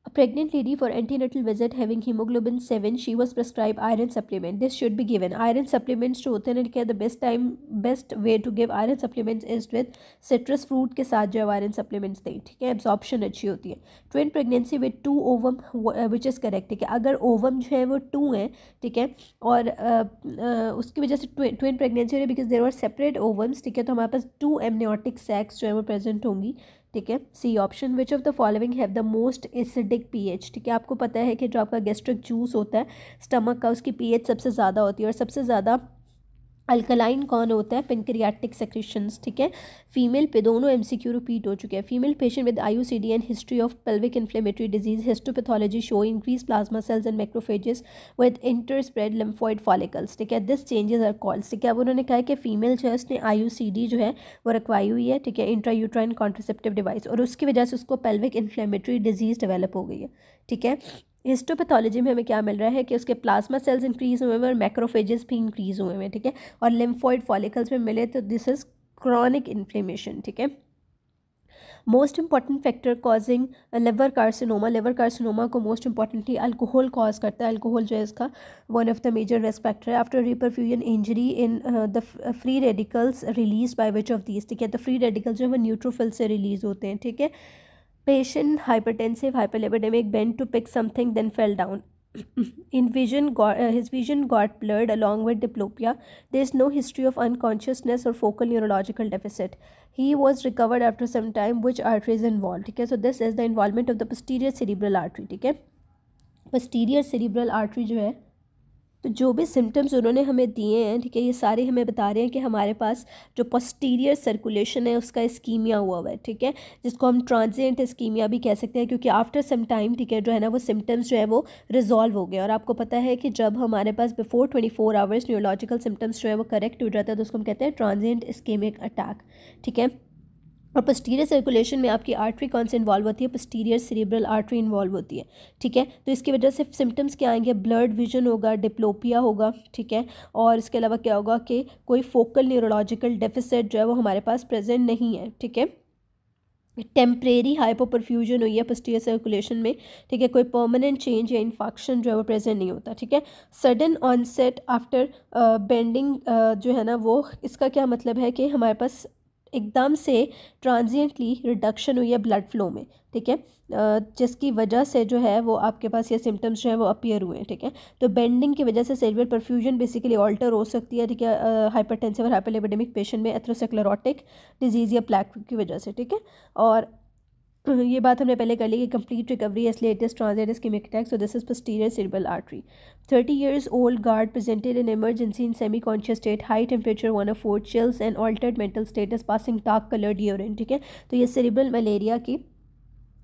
A pregnant lady for antenatal visit having hemoglobin 7, she was prescribed iron supplement. This should be given. Iron supplements जो होते हैं ना, the best way to give iron supplements is with citrus fruit के साथ जो iron supplements दें, ठीक है, absorption अच्छी होती है। Twin pregnancy with 2 ovum which is correct, ठीक है, अगर ovum जो है वो 2 है, ठीक है, और उसकी वजह से twin pregnancy है because there were separate ovums, ठीक है, तो हमारे पास 2 amniotic sacs जो है वो present होंगी, ठीक है। C option. Which of the following have the most acidic pH, ठीक है, आपको पता है कि जो आपका गैस्ट्रिक जूस होता है स्टमक का, उसकी pH सबसे ज़्यादा होती है और सबसे ज़्यादा अल्कलाइन कौन होता है? पेंक्रियाटिक सेक्रेशंस, ठीक है। फीमेल पे दोनों एमसीक्यू रिपीट हो चुके हैं। Female patient with IUCD and history of pelvic inflammatory disease, histopathology show increase plasma cells and macrophages with interspersed lymphoid follicles, ठीक है। दिस चेंजेस आर कॉल्ड, ठीक है। अब उन्होंने कहा है कि फीमेल जो है उसने आईयूसीडी जो है वो रखवाई हुई है, ठीक है, इंट्रायूट्राइन कॉन्ट्रासेप्टिव डिवाइस, और उसकी वजह से उसको पेल्विक इन्फ्लेमेटरी डिजीज डेवलप हो गई है, ठीक है। हिस्टोपैथोलॉजी में हमें क्या मिल रहा है कि उसके प्लाज्मा सेल्स इंक्रीज हुए हैं और मैक्रोफेजेस भी इंक्रीज हुए हैं, ठीक है, और लिम्फोइड फॉलिकल्स में मिले, तो दिस इज क्रॉनिक इन्फ्लेमेशन, ठीक है। Most important factor causing liver carcinoma, liver carcinoma को मोस्ट इंपॉर्टेंटली अल्कोहल कॉज करता है। अल्कोहल जो है इसका one of the major risk factor है। After reperfusion injury in the free radicals release by which of these, ठीक है। तो फ्री रेडिकल्स जो है वो न्यूट्रोफिल से रिलीज होते हैं, ठीक है। Patient hypertensive, hyperlipidemic, bent to pick something, then fell down. His vision got blurred along with diplopia. There is no history of unconsciousness or focal neurological deficit. He was recovered after some time. Which artery is involved? ठीक है, so this is the involvement of the posterior cerebral artery, ठीक है। posterior cerebral artery जो है, तो जो भी symptoms उन्होंने हमें दिए हैं, ठीक है, ये सारे हमें बता रहे हैं कि हमारे पास जो पोस्टीरियर सर्कुलेशन है उसका इस्कीमिया हुआ है, ठीक है, जिसको हम ट्रांजिएंट इस्कीमिया भी कह सकते हैं, क्योंकि आफ्टर सम टाइम, ठीक है, जो है ना वो सिम्टम्स जो है वो रिजॉल्व हो गए। और आपको पता है कि जब हमारे पास बिफोर 24 आवर्स न्यूरोलॉजिकल सिम्टम्स जो है वो करेक्ट हो जाता है तो उसको हम कहते हैं ट्रांजिएंट इस्केमिक अटैक, ठीक है। और पोस्टीरियर सर्कुलेशन में आपकी आर्टरी कौन से इन्वॉल्व होती है? पोस्टीरियर सेरेब्रल आर्टरी इन्वॉल्व होती है, ठीक है। तो इसकी वजह से सिम्टम्स क्या आएंगे? ब्लर्ड विजन होगा, डिप्लोपिया होगा, ठीक है, और इसके अलावा क्या होगा कि कोई फोकल न्यूरोलॉजिकल डेफिसिट जो है वो हमारे पास प्रेजेंट नहीं है, ठीक है। टेम्परेरी हाइपोपरफ्यूजन हुई है पोस्टीरियर सर्कुलेशन में, ठीक है, कोई परमानेंट चेंज या इन्फेक्शन जो है वो प्रेजेंट नहीं होता, ठीक है। सडन ऑनसेट आफ्टर बेंडिंग जो है ना वो, इसका क्या मतलब है कि हमारे पास एकदम से ट्रांजिएंटली रिडक्शन हुई है ब्लड फ्लो में, ठीक है, जिसकी वजह से जो है वो आपके पास ये सिम्टम्स जो है वो अपीयर हुए हैं, ठीक है। तो बेंडिंग की वजह से सेरेब्रल परफ्यूजन बेसिकली ऑल्टर हो सकती है, ठीक है, हाइपरटेंसिव और हाइपरलिपिडेमिक पेशेंट में एथेरोस्क्लेरोटिक डिजीज़ या प्लेक की वजह से, ठीक है। और ये बात हमने पहले कर ली कि complete recovery as latest transient ischaemic attack, so this is posterior cerebral artery. 30 years old guard presented in emergency in semi-conscious state, high temperature 104, chills and altered mental status, passing dark colored urine, ठीक है। तो ये cerebral malaria की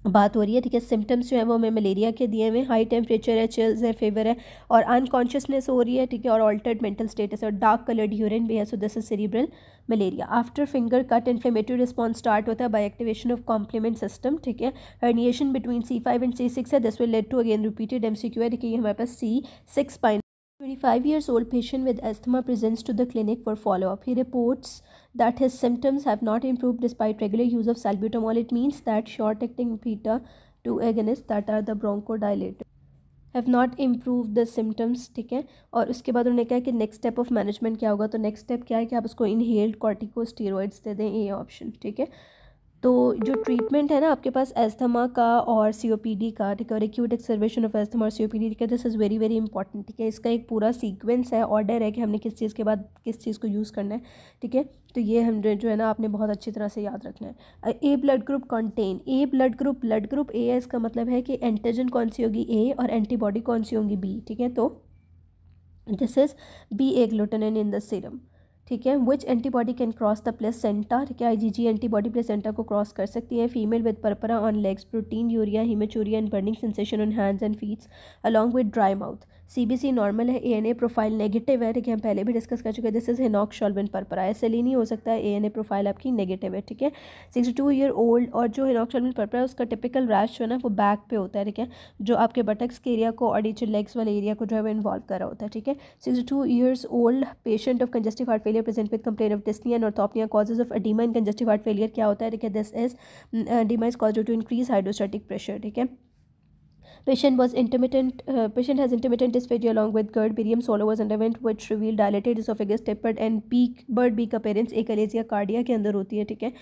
बात हो रही है, ठीक है। सिम्टम्स जो है वो हमें मलेरिया के दिए हुए, हाई टेम्परेचर है, चिल्स है, फीवर है, और अनकॉन्शियसनेस हो रही है, ठीक है, और ऑल्टर्ड मेंटल स्टेटस और डार्क कलर्ड यूरिन भी है, so this is cerebral malaria. After finger cut inflammatory response start होता है by activation of complement system, ठीक है। Herniation between C5 and C6 है, this will lead to again repeated MCQ है, देखिए हमारे पास C6 spine. 25 years old patient with asthma presents to the clinic for follow-up. He reports that his symptoms have not improved despite regular use of salbutamol. It means that short-acting beta-2 agonists that are the bronchodilator have not improved the symptoms, ठीक है। और उसके बाद उन्होंने कहा कि next step of management क्या होगा, तो नेक्स्ट स्टेप क्या है कि आप उसको इनहेल्ड कॉर्टिकोस्टेरॉइड्स दे दें, ये ऑप्शन, ठीक है। तो जो ट्रीटमेंट है ना आपके पास एस्थमा का और COPD का, ठीक है, और एक्यूट एक्सर्वेशन ऑफ एस्थमा और COPD, ठीक है, this is very very important, ठीक है। इसका एक पूरा सीक्वेंस है, ऑर्डर है कि हमने किस चीज़ के बाद किस चीज़ को यूज़ करना है, ठीक है। तो ये हम जो है ना आपने बहुत अच्छी तरह से याद रखना है। A blood group contain, A blood group A है, इसका मतलब है कि एंटीजन कौन सी होगी? ए, और एंटीबॉडी कौन सी होंगी? बी, ठीक है। तो this is BA agglutinin in the serum, ठीक है। Which antibody can cross the placenta, ठीक है, IgG एंटीबॉडी प्लेसेंटा को क्रॉस कर सकती है। Female with purpura on legs, proteinuria, haematuria and burning sensation on hands and feets along with dry mouth. CBC normal है, ANA profile negative है, ठीक है, हम पहले भी डिस्कस कर चुके हैं, दिस इज हिनॉक्स शॉल्वेंट पर्परा। SLE नहीं हो सकता है, ANA प्रोफाइल आपकी नेगेटिव है, ठीक है। 62 ईयर ओल्ड, और जो हिनॉक्स शॉल्वेंट पर्परा है उसका टिपिकल रैश जो है ना वो बैक पे होता है, ठीक है, जो आपके बटक्स के एरिया को और नीचे लेग्स वाले एरिया को जो है वो इन्वॉल्व कर रहा होता है, ठीक है। 62 years old patient of congestive heart failure present with complaint of dyspnea and orthopnea. Causes of edema in congestive heart failure क्या होता है? ठीक है, this is edema is caused due to increased hydrostatic pressure, ठीक है। Patient has intermittent dysphagia along with GERD. Barium swallow was underwent which revealed dilated esophagus, tapered and bird beak appearance. एक अलेजिया cardia के अंदर होती है, ठीक है।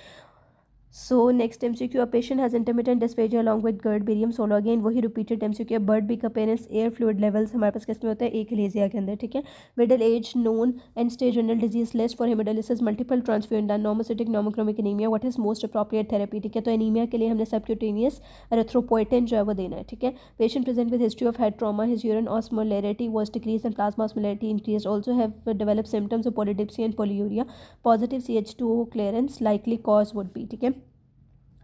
So next MCQ, a patient has intermittent dysphagia along with GERD barium swallow, again वही repeated MCQ, bird beak appearance, air fluid levels हमारे पास किस में होता है, एक लेजिया के अंदर, ठीक है। Middle age, known end stage renal disease, list for haemodialysis, multiple transfusion, normocytic normochromic anaemia, what is most appropriate therapy, ठीक है। तो एनीमिया के लिए हमने सबक्यूटेनियस एरिथ्रोपोएटिन जो है वो देना है, ठीक है। Patient present with history of head trauma, his urine osmolarity was decrease and plasma osmolarity increase, also have developed symptoms of polydipsia and polyuria, positive CH2O clearance, likely cause would be, ठीक है।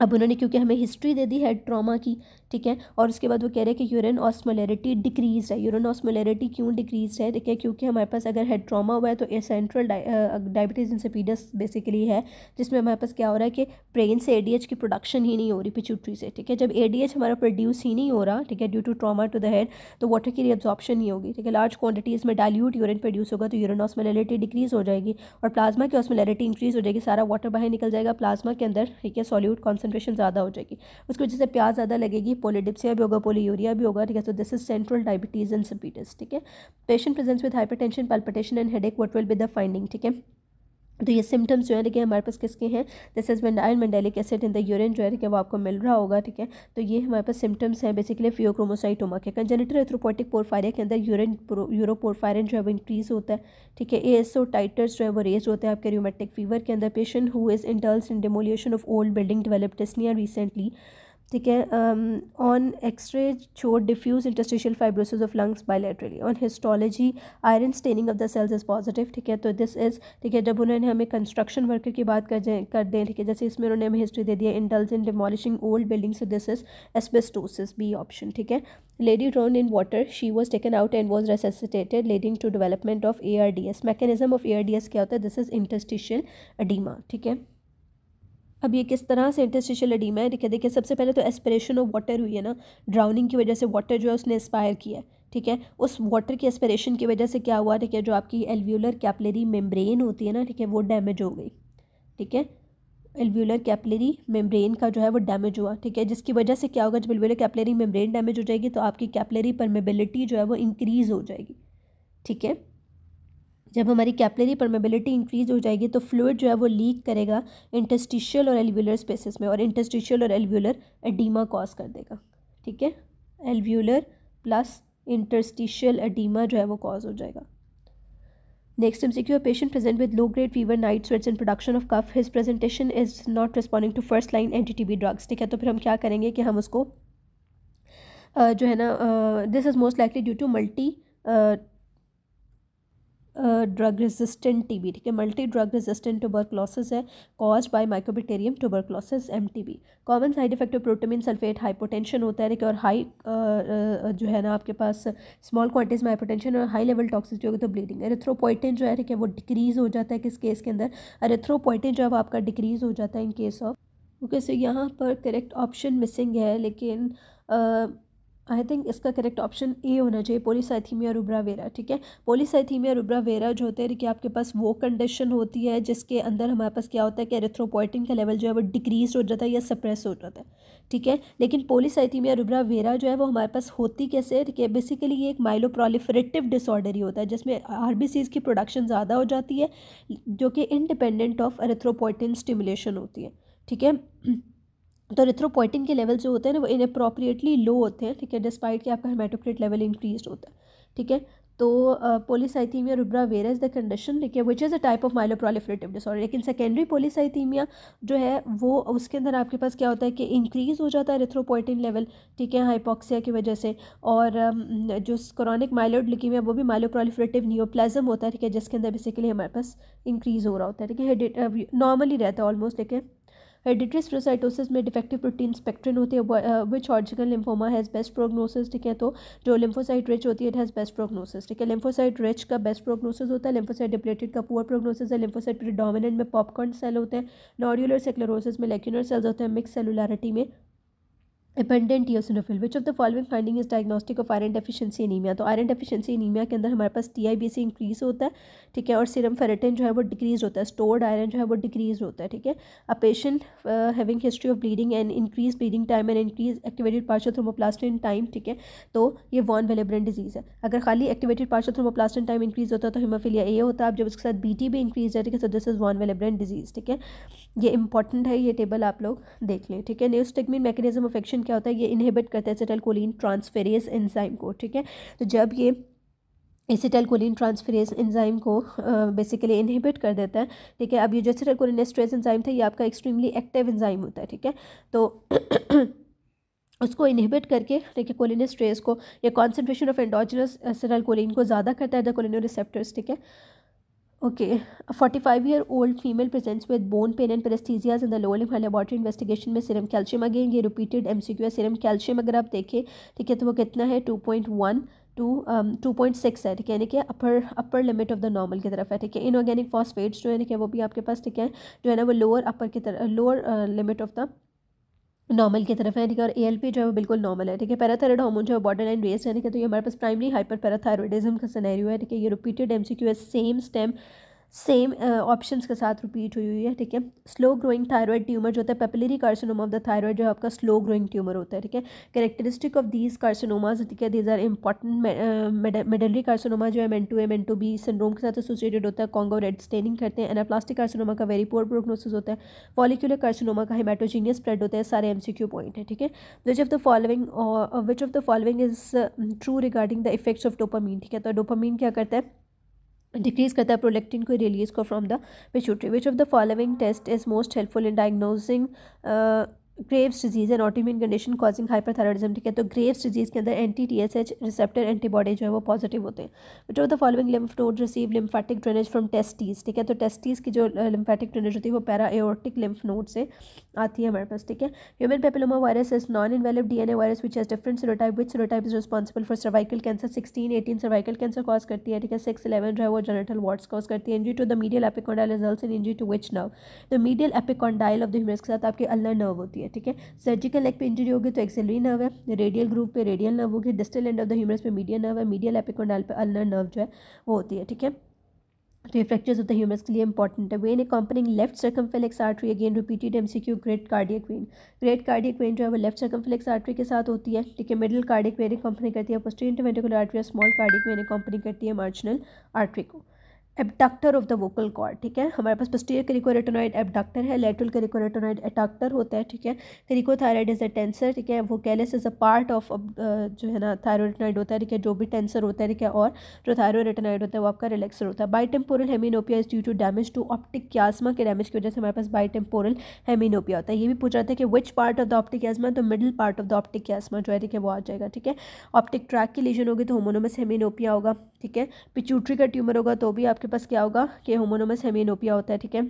अब उन्होंने क्योंकि हमें history दे दी head trauma की, ठीक है, और उसके बाद वो कह रहे हैं कि यूरिन ऑस्मोलैरिटी डिक्रीज है। यूरिन ऑस्मोलैरिटी क्यों डिक्रीज है, ठीक है, क्योंकि हमारे पास अगर हेड ट्रॉमा हुआ है तो सेंट्रल डायबिटीज़ इंसिपिडस बेसिकली है, जिसमें हमारे पास क्या हो रहा है कि ब्रेन से ADH की प्रोडक्शन ही नहीं हो रही पिट्यूटरी से, ठीक है। जब ADH हमारा प्रोड्यूस ही नहीं हो रहा, ठीक है, due to trauma to the head, तो वाटर की रिअब्जॉर्प्शन नहीं होगी, ठीक है। लार्ज क्वांटिटीज़ में डाइल्यूट यूरिन प्रोड्यूस होगा तो यूरिन ऑस्मोलैरिटी डिक्रीज हो जाएगी और प्लाज्मा की ऑस्मोलैरिटी इंक्रीज हो जाएगी, सारा वाटर बाहर निकल जाएगा प्लाज्मा के अंदर, ठीक है, सॉल्यूट कॉन्सेंट्रेशन ज़्यादा हो जाएगी, उसकी वजह से प्यास ज़्यादा लगेगी, पॉलीडिप्सिया भी होगा, पॉलीयूरिया भी होगा, ठीक है। तो this is central diabetes insipidus, ठीक है। Patient presents with hypertension, palpitation and headache, what will be the finding, ठीक है। तो ये सिम्टम्स जो है देखिए हमारे पास किसके हैं, this is vanillyl mandelic acid in the urine जो है कि वो आपको मिल रहा होगा, ठीक है। तो ये हमारे पास सिम्टम्स हैं बेसिकली फियोक्रोमोसाइटोमा के। कंजेनिटल एरिथ्रोपोइटिक पोरफायरिया के अंदर यूरोपोरफायरिन जो है वो इंक्रीज होता है, ठीक है। ASO टाइटर्स जो है वो रेज होते हैं आपके रूमेटिक फीवर के अंदर। Patient who is indulge in demolition of old building developed dyspnoea recently, ठीक है। On X-ray show diffuse interstitial fibrosis of lungs bilaterally, on histology iron staining of the cells is positive, ठीक है। तो this is, ठीक है, जब उन्होंने हमें कंस्ट्रक्शन वर्कर की बात कर दें, ठीक है, जैसे इसमें उन्होंने हमें हिस्ट्री दे दी है indulge in demolishing old building, so this is asbestosis, B option, ठीक है। Lady drown in water, she was taken out and was resuscitated leading to development of ARDS। Mechanism of ARDS क्या होता है, this is interstitial edema, ठीक है। अब ये किस तरह से इंटरस्टिशियल एडीमा है, देखिए सबसे पहले तो एस्पिरेशन ऑफ वाटर हुई है ना, ड्राउनिंग की वजह से वाटर जो है उसने एस्पायर किया है, ठीक है। उस वाटर की एस्पिरेशन की वजह से क्या हुआ, ठीक है, जो आपकी एल्व्यूलर कैपिलरी मेम्ब्रेन होती है ना, ठीक है, वो डैमेज हो गई, ठीक है। एल्व्यूलर कैपिलरी मेम्ब्रेन का जो है वो डैमेज हुआ, ठीक है, जिसकी वजह से क्या होगा, जब एल्व्यूलर कैपिलरी मेम्ब्रेन डैमेज हो जाएगी तो आपकी कैपिलरी परमेबिलिटी जो है वो इंक्रीज़ हो जाएगी, ठीक है। जब हमारी कैपिलरी परमेबिलिटी इंक्रीज हो जाएगी तो फ्लूइड जो है वो लीक करेगा इंटरस्टिशियल और एल्व्यूलर स्पेसेस में, और इंटरस्टिशियल और एल्व्यूलर एडीमा कॉज कर देगा, ठीक है। एल्व्यूलर प्लस इंटरस्टिशियल एडीमा जो है वो कॉज हो जाएगा। Next MCQ, patient present with low grade fever, night sweats and production of cough, his presentation is not responding to first line anti drugs, ठीक है। तो फिर हम क्या करेंगे कि हम उसको जो है ना, this is most likely due to multi drug resistant TB, ठीक है। मल्टी ड्रग रेजिस्टेंट ट्यूबरक्लोसिस है caused by mycobacterium tuberculosis MTB। Common side effect of protamine sulphate, hypotension होता है, ठीक है, और हाई जो है ना आपके पास स्मॉल क्वांटिटीज में हाइपोटेंशन और हाई लेवल टॉक्सिसिटी होगी तो ब्लीडिंग। एरिथ्रोपोइटिन जो है, ठीक है, वो डिक्रीज हो जाता है किस केस के अंदर, एरिथ्रोपोइटिन जो है आपका डिक्रीज हो जाता है इन केस ऑफ, ओके। सो यहाँ पर करेक्ट ऑप्शन मिसिंग है, लेकिन आई थिंक इसका करेक्ट ऑप्शन ए होना चाहिए, पॉलीसाइथीमिया रुब्रा वेरा, ठीक है। पॉलीसाइथीमिया रुब्रा वेरा जो होते हैं कि आपके पास वो कंडीशन होती है जिसके अंदर हमारे पास क्या होता है कि एरिथ्रोपोइटिन का लेवल जो है वो डिक्रीज हो जाता है या सप्रेस हो जाता है, ठीक है। लेकिन पॉलीसाइथीमिया रुब्रा वेरा जो है वो हमारे पास होती कैसे है, ठीक है। बेसिकली ये एक माइलोप्रोलिफरेटिव डिसऑर्डर ही होता है जिसमें RBCs की प्रोडक्शन ज़्यादा हो जाती है जो कि इंडिपेंडेंट ऑफ एरिथ्रोपोइटिन स्टिमुलेशन होती है, ठीक है। तो एरिथ्रोपोइटिन के लेवल जो होते हैं ना वो इनअप्रोप्रिएटली लो होते हैं, ठीक है, डिस्पाइट कि आपका हेमाटोक्रिट लेवल इंक्रीज होता है, ठीक है। तो polycythaemia rubra vera is the condition, ठीक है, which is a type of myeloproliferative disorder. लेकिन सेकेंडरी पॉलीसाइथीमिया जो है वो उसके अंदर आपके पास क्या होता है कि इंक्रीज हो जाता है एरिथ्रोपोइटिन लेवल, ठीक है, हाइपोक्सिया की वजह से। और जो क्रोनिक माइलोइड ल्यूकीमिया वो भी माइलोप्रोलिफरेटिव नियोप्लाज्म होता है, ठीक है, जिसके अंदर बेसिकली हमारे पास इंक्रीज हो रहा होता है, ठीक है, नॉर्मली रहता है ऑलमोस्ट, ठीक है। हेरिडिटरी स्पेरोसाइटोसिस में डिफेक्टिव प्रोटीन स्पेक्ट्रिन होती है, विच हॉर्जिकल लिम्फोमा हैज़ बेस्ट प्रोग्नोसिस, ठीक है। तो जो लिम्फोसाइट रिच होती है इट हैज़ बेस्ट प्रोग्नोसिस, ठीक है। लिम्फोसाइट रिच का बेस्ट प्रोग्नोसिस होता है, लिम्फोसाइट डिप्लेटेड का पुअर प्रोग्नोसिस है। लिम्फोसाइट प्रीडोमिनेंट में पॉपकॉर्न सेल होते हैं, नोड्यूलर सेक्लेरोसिस में लेक्यूलर सेल्स होते हैं, मिक्स सेलुलरिटी में abundant eosinophil, which of the following finding is diagnostic of iron deficiency anaemia. तो आयरन डेफिशिएंसी एनीमिया के अंदर हमारे पास TIBC इंक्रीज होता है, ठीक है, और सीरम फेरेटिन जो है वो डिक्रीज होता है, स्टोर्ड आयरन जो है वो डिक्रीज होता है, ठीक है। A patient having history of bleeding and increase bleeding time and increase activated partial thromboplastin time, ठीक है, तो ये वॉन विलेब्रेन डिजीज़ है। अगर खाली activated partial thromboplastin time increase होता है तो हीमोफिलिया ए होता है। अब जब उसके साथ BT भी इंक्रीज है, ठीक है, so this is von Willebrand disease, ठीक है। ये इंपॉर्टेंट है, ये टेबल आप लोग देख लें, ठीक है। न्यूरोस्टिग्मिन मैकेनिज्म ऑफ एक्शन क्या होता है, ये इनहिबिट करता है एसिटाइलकोलिन ट्रांसफेरेज एंजाइम को, ठीक है। तो जब ये एसिटाइलकोलिन ट्रांसफेरेज एंजाइम को बेसिकली इनहिबिट कर देता है, ठीक है। अब ये जो एसिटाइलकोलिन एस्ट्रेज एंजाइम था ये आपका एक्सट्रीमली एक्टिव एंजाइम होता है, ठीक है। तो उसको इनहिबिट करके, ठीक है, कोलिनेस्ट्रेज को या कॉन्सेंट्रेशन ऑफ एंडोजिनस एसिटाइलकोलिन को ज़्यादा करता है द कोलिनोरिसेप्टर्स, ठीक है। Okay, 45-year-old female presents with bone pain and paraesthesias in the lower limb. Laboratory investigation में सीरम कैल्शियम, अगेन ये रिपीटेड MCQ है। सीरम कैल्शियम अगर आप देखें, ठीक है, तो वो कितना है 2.1 टू 2.6 है, ठीक है, यानी कि upper limit of the normal की तरफ है, ठीक है। इनऑर्गेनिक फॉस्फेट्स जो है वो भी आपके पास, ठीक है, जो है ना वो लोअर अपर की तरफ, lower limit of the normal की तरफ है, ठीक है। और ALP जो है वो बिल्कुल नॉर्मल है, ठीक है। पैराथायरॉइड हार्मोन जो है बॉर्डर लाइन रेस है, ठीक है। तो ये हमारे पास प्राइमरी हाइपर पैराथायरॉइडिज्म का सिनेरियो है, ठीक है। ये रिपीटेड MCQ है, सेम ऑप्शंस के साथ रिपीट हुई है, ठीक है। स्लो ग्रोइंग थायराइड ट्यूमर जो होता है, papillary carcinoma of the thyroid जो है आपका स्लो ग्रोइंग ट्यूमर होता है, ठीक है। कैरेक्टरिस्टिक ऑफ दीज कार्सिनोमाज, ठीक है, these are important. Medullary carcinoma जो है M2A M2B सिंड्रोम के साथ एसोसिएटेड होता है, कॉन्गो रेड स्टेनिंग करते हैं। एनाप्लास्टिक कार्सिनोमा का वेरी पुअर प्रोग्नोसिस होता है। फॉलिकुलर कार्सिनोमा का हेमाटोजीनियस स्प्रेड होता है। सारे MCQ पॉइंट है, ठीक है। Which of the following is true regarding the effects of dopamine, ठीक है। तो डोपामीन क्या करता है, डिक्रीज करता है प्रोलेक्टिन को रिलीज को from the pituitary. Which of the following test is most helpful in diagnosing Graves disease and autoimmune condition causing hyperthyroidism, ठीक है। तो ग्रेव्स डिजीज के अंदर anti-TSH रिसेप्टर एंटीबॉडी जो है वो पॉजिटिव होते हैं। Which of the following lymph node receive lymphatic drainage from testes, ठीक है। तो टेस्टीज की जो लिम्फेटिक ड्रेनेज होती है वो पैरा एओर्टिक लिम्फ नोड से आती है हमारे पास, ठीक है। Human papilloma virus is non enveloped DNA virus which has different serotype. Which serotype is responsible for cervical cancer. 16-18 cervical cancer cause करती है, ठीक है। 6-11 जो है वो जेनिटल वार्ड्स कॉज करती है। Injury to the medial epicondyle results in injury to which nerve. तो medial epicondyle of the humerus के साथ आपकी अल्नर नर्व होती है, ठीक है। सर्जिकल लेग पे इंजरी होगी तो एक्सिलरी नर्व है, रेडियल ग्रुप पे रेडियल नर्व होगी, distal end of the humerus पे मीडियल नर्व है, मीडियल एपिकॉन्डाइल पे अल्नर नर्व जो है वो होती है, ठीक है। तो ये फ्रैक्चर्स ऑफ द ह्यूमरस के लिए इंपॉर्टेंट है। When accompanying left circumflex artery, again repeated MCQ। Great cardiac vein, great cardiac vein जो है वो लेफ्ट सर्कमफ्लेक्स आर्टरी के साथ होती है, ठीक है। मिडिल कार्डियक वेन अकम्पनी करती है posterior interventricular artery, small cardiac vein accompany करती है मार्जिनल आर्टरी को। Abductor of the vocal cord, ठीक है। हमारे पास पोस्टीरियर क्रिकोरेटोनॉइड एबडक्टर है, लेटरल क्रिकोरेटोनॉइड एडक्टर होता है, ठीक है। क्रिकोथायराइड इज अ टेंसर, ठीक है। वोकैलिस इज अ पार्ट ऑफ जो है ना थायरोरेटोनॉइड होता है, ठीक है, जो भी टेंसर होता है, ठीक है। और जो थायरोरेटोनॉइड होता है वो आपका रिलैक्सर होता है। Bitemporal hemianopia is due to damage to optic chiasma के डैमेज की वजह से हमारे पास बाइटेम्पोरल हेमिनोपिया होता है। ये भी पूछ रहा था कि which part of the optic chiasma, तो middle part of the optic chiasma जो है, ठीक है, वो आ जाएगा, ठीक है। ऑप्टिक ट्रैक की लीजन होगी तो होमोनोमस हेमिनोपिया होगा, ठीक है। पिट्यूटरी का ट्यूमर होगा तो भी आपके पास क्या होगा कि होमोनोमस हेमिनोपिया होता है, ठीक है।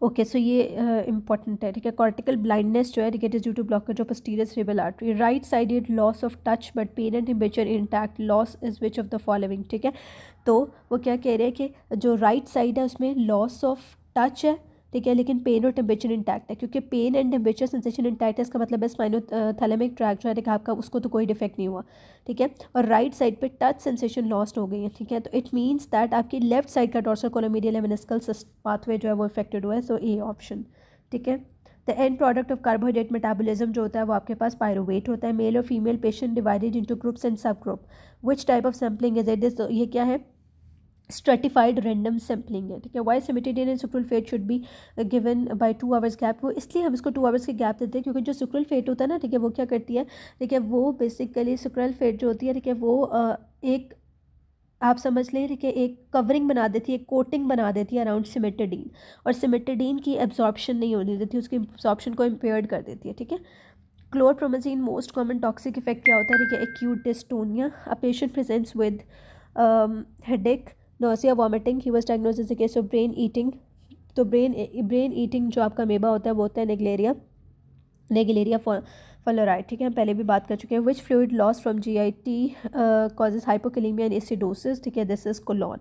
ओके, सो ये इंपॉर्टेंट है, ठीक है। कॉर्टिकल ब्लाइंडनेस जो है, ठीक है, it is due to blockage of posterior cerebral artery. Right sided loss of touch but pain and temperature intact, loss is which of the following, ठीक है। तो वो क्या कह रहे हैं कि जो राइट साइड है उसमें लॉस ऑफ टच है, ठीक है, लेकिन पेन और टेम्परेचर इंटैक्ट है। क्योंकि pain and temperature sensation intact है, इसका मतलब है स्पाइनोथैलेमिक ट्रैक्ट जो है, आपका उसको तो कोई डिफेक्ट नहीं हुआ, ठीक है। और राइट साइड पे टच सेंसेशन लॉस्ट हो गई है, ठीक है। तो इट मीन्स दैट आपकी लेफ्ट साइड का डोर्सल कोलोमीडियल लेमिनिस्कल पाथवे जो है वो इफेक्टेड हुआ है, सो ए ऑप्शन, ठीक है। The end product of carbohydrate metabolism जो होता है वो आपके पास पायरुवेट होता है। मेल और female patient divided into groups and sub group. Which type of sampling is it? This, ये क्या है? स्ट्रेटिफाइड रैंडम सैम्पलिंग है, ठीक है। Why cimetidine and sucralfate should be given by 2 hours gap. वो इसलिए हम इसको 2 आवर्स के गैप देते हैं क्योंकि जो सुक्रुल फेट होता है ना, ठीक है, वो क्या करती है, ठीक है, वो बेसिकली सुक्रुल फेट जो होती है, ठीक है, वो एक आप समझ लें, ठीक है, एक कवरिंग बना देती है, एक कोटिंग बना देती है अराउंड सिमेटेडीन, और सिमेटेडीन की एब्जॉर्प्शन नहीं होने देती, उसकी एब्जॉर्प्शन को इम्पेयर्ड कर देती है, ठीक है। Chlorpromazine most common toxic effect क्या होता है, ठीक है, acute dystonia. A patient presents with headache, nausea, vomiting, he was diagnosed as a case of brain eating. तो ब्रेन ईटिंग जो आपका मेबा होता है वो होता है नेगलेरिया फ्लोराइड, ठीक है, हम पहले भी बात कर चुके हैं। Which fluid loss from GIT causes hypokalemia and acidosis, ठीक है, this is colon.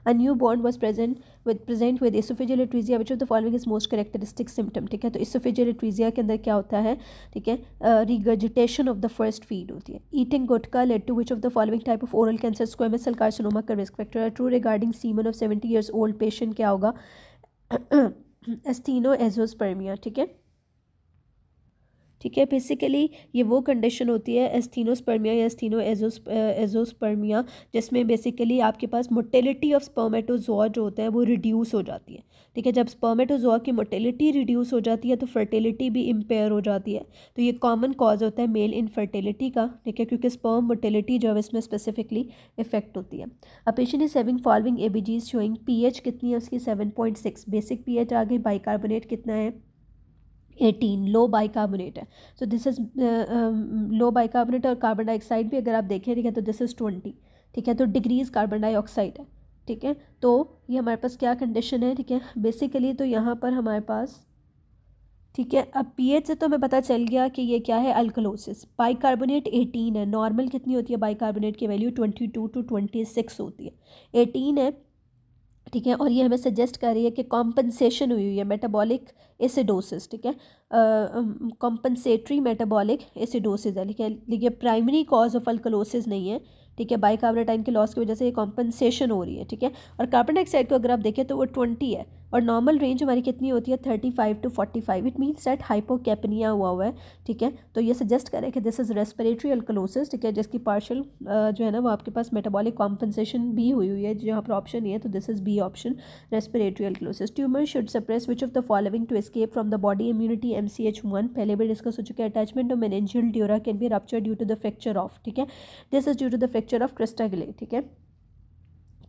A newborn was present with esophageal atresia. Which of the following is most characteristic symptom, ठीक है, तो esophageal atresia के अंदर क्या होता है, ठीक है, regurgitation of the first feed होती है। Eating gutkha led to which of the following type of oral cancer? Squamous cell carcinoma का risk factor है। True regarding semen of 70 years old patient क्या होगा? एस्थीनोएज़ोस्पर्मिया, ठीक है, ठीक है। बेसिकली ये वो कंडीशन होती है एस्थीनोस्पर्मिया या एस्थीनोएज़ोस्पर्मिया जिसमें बेसिकली आपके पास मोटेलिटी ऑफ स्पर्मेटोजोआ जो होता है वो रिड्यूस हो जाती है, ठीक है। जब स्पर्मेटोजोआ की मोटेलिटी रिड्यूस हो जाती है तो फर्टिलिटी भी इम्पेयर हो जाती है। तो ये कॉमन कॉज होता है मेल इनफर्टिलिटी का, ठीक है, क्योंकि स्पर्म मोटेलिटी जो है इसमें स्पेसिफिकली इफेक्ट होती है। A patient is having following ABGs showing pH कितनी है उसकी 7.6, बेसिक पीएच आ गई, बाइकार्बोनेट कितना है 18, लो बाइकार्बोनेट है। So this is low bicarbonate और कार्बन डाइऑक्साइड भी अगर आप देखें, ठीक है, तो दिस इज़ 20, ठीक है, तो डिग्रीज कार्बन डाइऑक्साइड है, ठीक है। तो ये हमारे पास क्या कंडीशन है, ठीक है, बेसिकली तो यहाँ पर हमारे पास, ठीक है, अब पीएच से तो हमें पता चल गया कि ये क्या है, अल्कलोसिस। बाइकार्बोनेट 18 है, नॉर्मल कितनी होती है बाइकार्बोनेट की वैल्यू 22 to 26 होती है, 18 है, ठीक है, और ये हमें सजेस्ट कर रही है कि कॉम्पनसेशन हुई है मेटाबॉलिक एसिडोसिस, ठीक है, कॉम्पनसेटरी मेटाबॉलिक एसिडोसिस है, ठीक है, लेकिन प्राइमरी कॉज ऑफ अल्कलोसिस नहीं है, ठीक है, बाइकार्बोनेटाइन के लॉस की वजह से ये कॉम्पनसेशन हो रही है, ठीक है। और कार्बन डाइऑक्साइड को अगर आप देखें तो वो 20 है और नॉर्मल रेंज हमारी कितनी होती है 35 to 45, इट मीन्स दैट हाइपोकैपनिया हुआ है, ठीक है। तो ये सजेस्ट करें कि दिस इज़ रेस्पिरेटरी अल्कलोसिस, ठीक है, जिसकी पार्शियल जो है ना वो आपके पास मेटाबॉलिक कॉम्पनसेशन भी हुई है, जहाँ पर ऑप्शन नहीं है, तो this is B option, respiratory alkalosis. Tumour should suppress which of the following to escape from the body immunity, MCH1 पहले भी डिस्कस हो चुका है। Attachment of meningeal dura can be rupture due to the fracture of, ठीक है, this is due to the fracture of crista galli, ठीक है।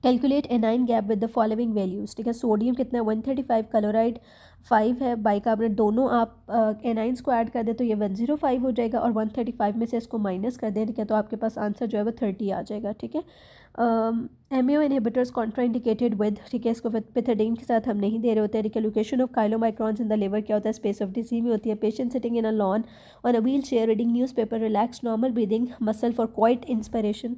Calculate anion gap with the following values, ठीक है, सोडियम कितना है 135, क्लोराइड 5 है, बाइकार्बोनेट दोनों आप एनाइंस को ऐड कर दें तो ये 105 हो जाएगा और 135 में से इसको माइनस कर दें, ठीक है, तो आपके पास आंसर जो है वो 30 आ जाएगा, ठीक है। एमएओ इनहिबिटर्स कॉन्ट्राइंडिकेटेड विद, ठीक है, इसको पिथेडीन के साथ हम नहीं दे रहे होते हैं। ठीक है, location of chylomicrons in the liver क्या होता है, स्पेस ऑफ डिसीज में होती है। Patient sitting in a lawn on a wheelchair reading newspaper, relax normal breathing, muscle for quiet inspiration,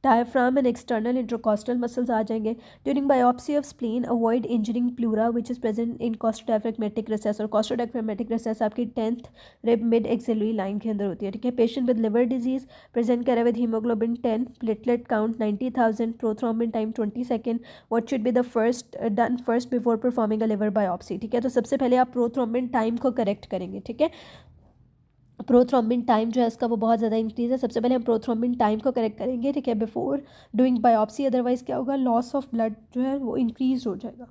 diaphragm and external intercostal muscles आ जाएंगे। During biopsy of spleen avoid injuring pleura which is present in costodiaphragmatic recess, और costodiaphragmatic recess आपकी 10th rib mid axillary line के अंदर होती है। ठीक है, patient with liver disease present करे with haemoglobin 10, platelet count 90,000, prothrombin time 20 second. What should be the first done first before performing a liver biopsy. ठीक है, तो सबसे पहले आप प्रोथ्रोम्बिन टाइम को करेक्ट करेंगे। ठीक है, प्रोथ्रोम्बिन टाइम जो है इसका वो बहुत ज़्यादा इंक्रीज़ है, सबसे पहले हम प्रोथ्रोम्बिन टाइम को करेक्ट करेंगे। ठीक है, बिफोर डूइंग बायोप्सी, अदरवाइज़ क्या होगा, लॉस ऑफ ब्लड जो है वो इंक्रीज हो जाएगा।